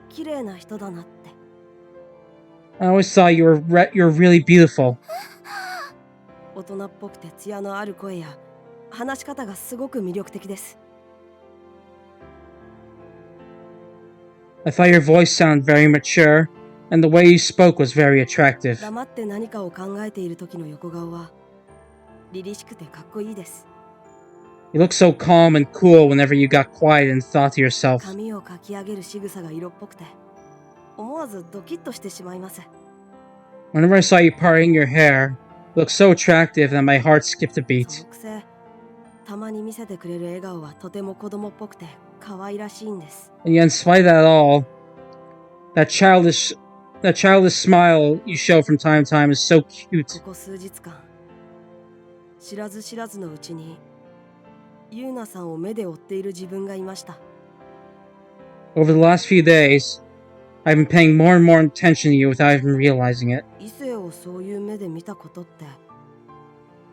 綺麗な人だなって。 I always thought you're really beautiful. 大人っぽくて艶のある声や話し方がすごく魅力的です。 I thought your voice sounded very mature, and the way you spoke was very attractive. 黙って何かを考えている時の横顔は凛々しくてかっこいいです。 You looked so calm and cool whenever you got quiet and thought to yourself. 髪をかき上げる仕草が色っぽくて思わずドキッとしてしまいます。 Whenever I saw you parting your hair, it looked so attractive that my heart skipped a そ beat. のくせたまに見せてくれる笑顔はとても子供っぽくて可愛らしいんです。 And yet, in spite of that all, that childish smile you show from time to time is so こ cute. こ数日間知らず知らずのうちにユーナさんを目で追っている自分がいました。 Over the last few days, I've been paying more and more attention to you without even realizing it. 異性をそういう目で見たことって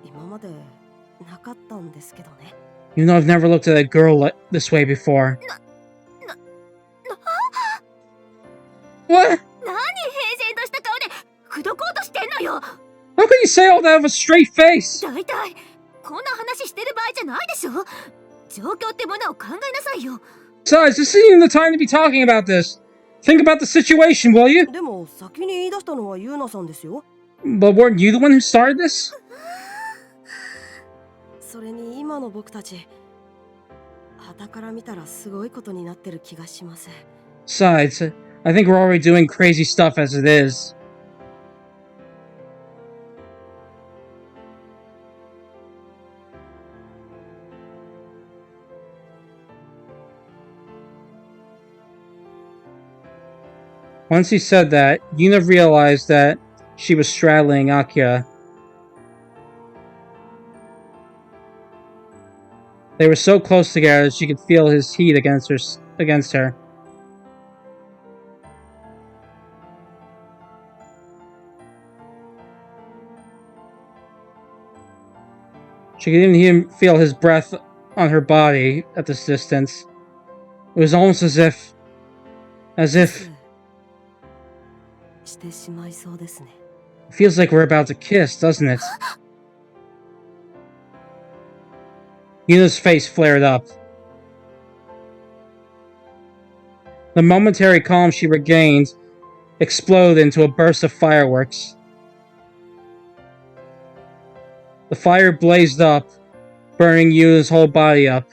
今までなかったんですけどね。 You know I've never looked at a girl this way before. What? 何平然とした顔で口説こうとしてんのよ。 How can you say all that with a straight face? 大体こんな話してる場合じゃないでしょ。状況ってものを考えなさいよ。 Besides, this isn't even the time to be talking about this. Think about the situation, will you? でも先に言い出したのはユーナさんですよ。 But weren't you the one who started this? それに今の僕たち傍から見たらすごいことになってる気がします。 Besides, I think we're already doing crazy stuff as it is. Once he said that, Yuna realized that she was straddling Akira. They were so close together that she could feel his heat against her. She could even feel his breath on her body at this distance. It was almost as if... してしまいそうですね。 It feels like we're about to kiss, doesn't it? Yuna's face flared up. The momentary calm she regained exploded into a burst of fireworks. The fire blazed up, burning Yuna's whole body up.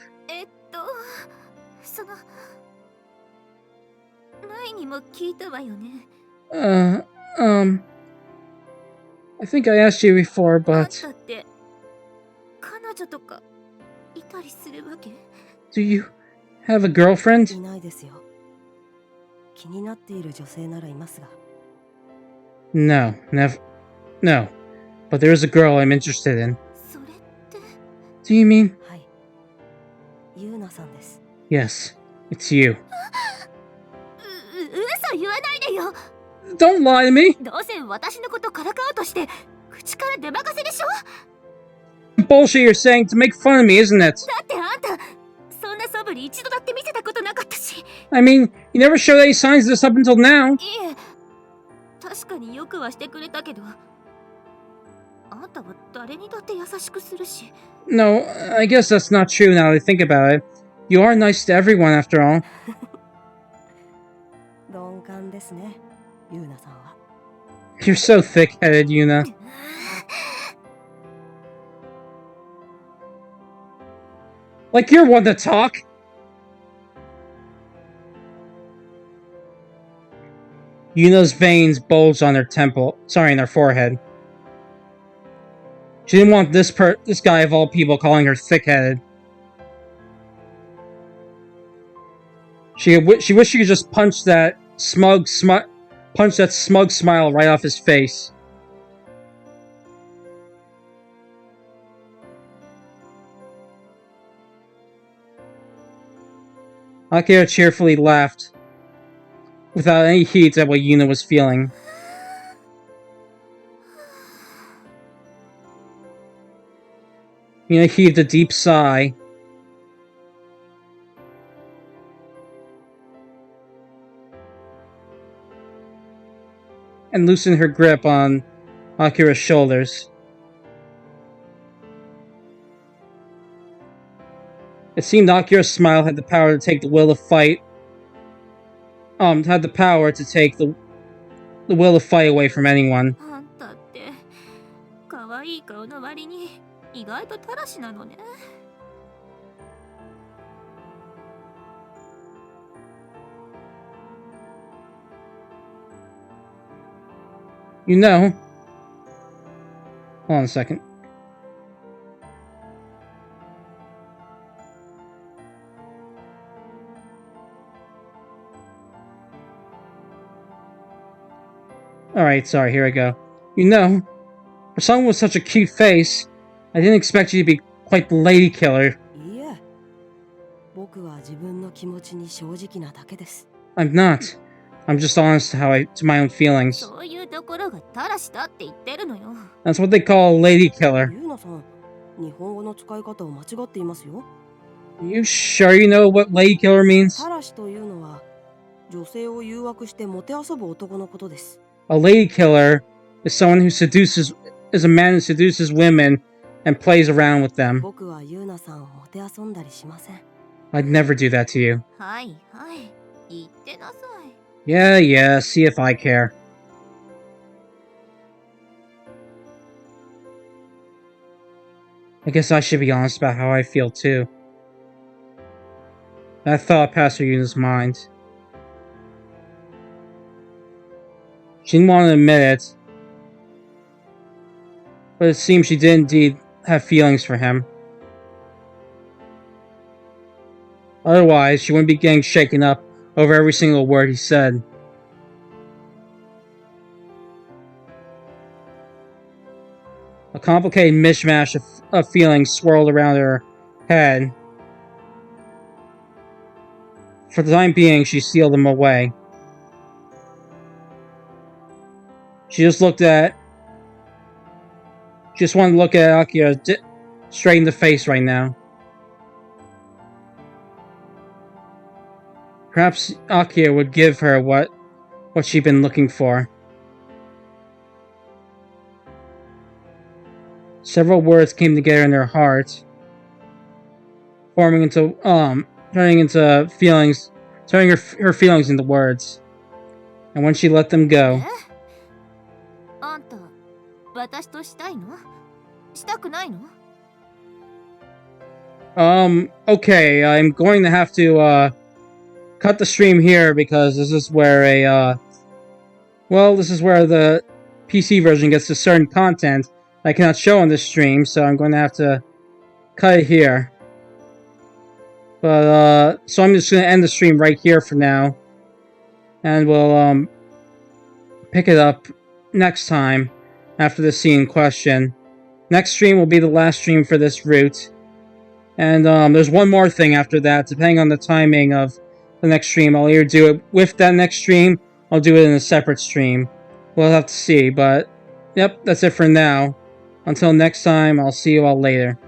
その前にも聞いたわよね。 I think I asked you before, あん but たって彼女とかいたりするわけ？ do you have a girlfriend? いないですよ。気になっている女性ならいますが。 No, never. No, but there is a girl I'm interested in. それって。 Do you mean? はい。ユーナさんです。 Yes, it's you. 嘘言わないでよ。 Don't lie to me! どうせ私のことからかおうとして口から出まかせでしょ。 Bullshit you're saying to make fun of me, isn't it? だってあんたそんな素振り一度だって見せたことなかったし。 I mean, you never showed any signs of this up until now. いえ、確かによくはしてくれたけど、あんたは誰にだって優しくするし。 No, I guess that's not true now that I think about it. You are nice to everyone after all. 鈍感ですね、ユーナさんは。 You're so thick-headed, Yuna. Like you're one to talk! Yuna's veins bulged on her on her forehead. She didn't want this guy of all people calling her thick-headed. She wished she could just punch that smug smile right off his face. Akira cheerfully laughed, without any heat at what Yuna was feeling. Yuna heaved a deep sigh. And loosened her grip on Akira's shoulders. It seemed Akira's smile had the power to take the will to fight. Had the power to take the will to fight away from anyone. あんたって可愛い顔の割に意外とたらしなのね。You know. Hold on a second. Alright, sorry, here I go. You know, for someone with such a cute face, I didn't expect you to be quite the lady killer. いいえ、僕は自分の気持ちに正直なだけです。 I'm not. I'm just honest to my own feelings. そういうところがたらしだって言ってるのよ。 That's what they call a lady killer. ユーナさん、日本語の使い方を間違っていますよ。 You sure you know what lady killer means? たらしというのは、女性を誘惑してもてあそぶ男のことです。 A lady killer is someone who is a man who seduces women and plays around with them. 僕はユーナさんをもてあそんだりしません。 I'd never do that to you. はいはい、言ってなさい。 Yeah, yeah, see if I care. I guess I should be honest about how I feel too. That thought passed through Yuna's mind. She didn't want to admit it, but it seemed she did indeed have feelings for him. Otherwise, she wouldn't be getting shaken up over every single word he said. A complicated mishmash of feelings swirled around her head. For the time being, she sealed them away. She just wanted to look at Akira straight in the face right now. Perhaps Akira would give her what she'd been looking for. Several words came together in her heart, turning her feelings into words. And when she let them go, あんた、私としたいの？したくないの？ Okay, I'm going to have to, cut the stream here because this is where this is where the PC version gets to certain content I cannot show on this stream, so I'm going to have to cut it here. But, so I'm just going to end the stream right here for now. And we'll, pick it up next time after the scene in question. Next stream will be the last stream for this route. And, there's one more thing after that, depending on the timing of the next stream. I'll either do it with that next stream, I'll do it in a separate stream. We'll have to see, but, yep, that's it for now. Until next time, I'll see you all later.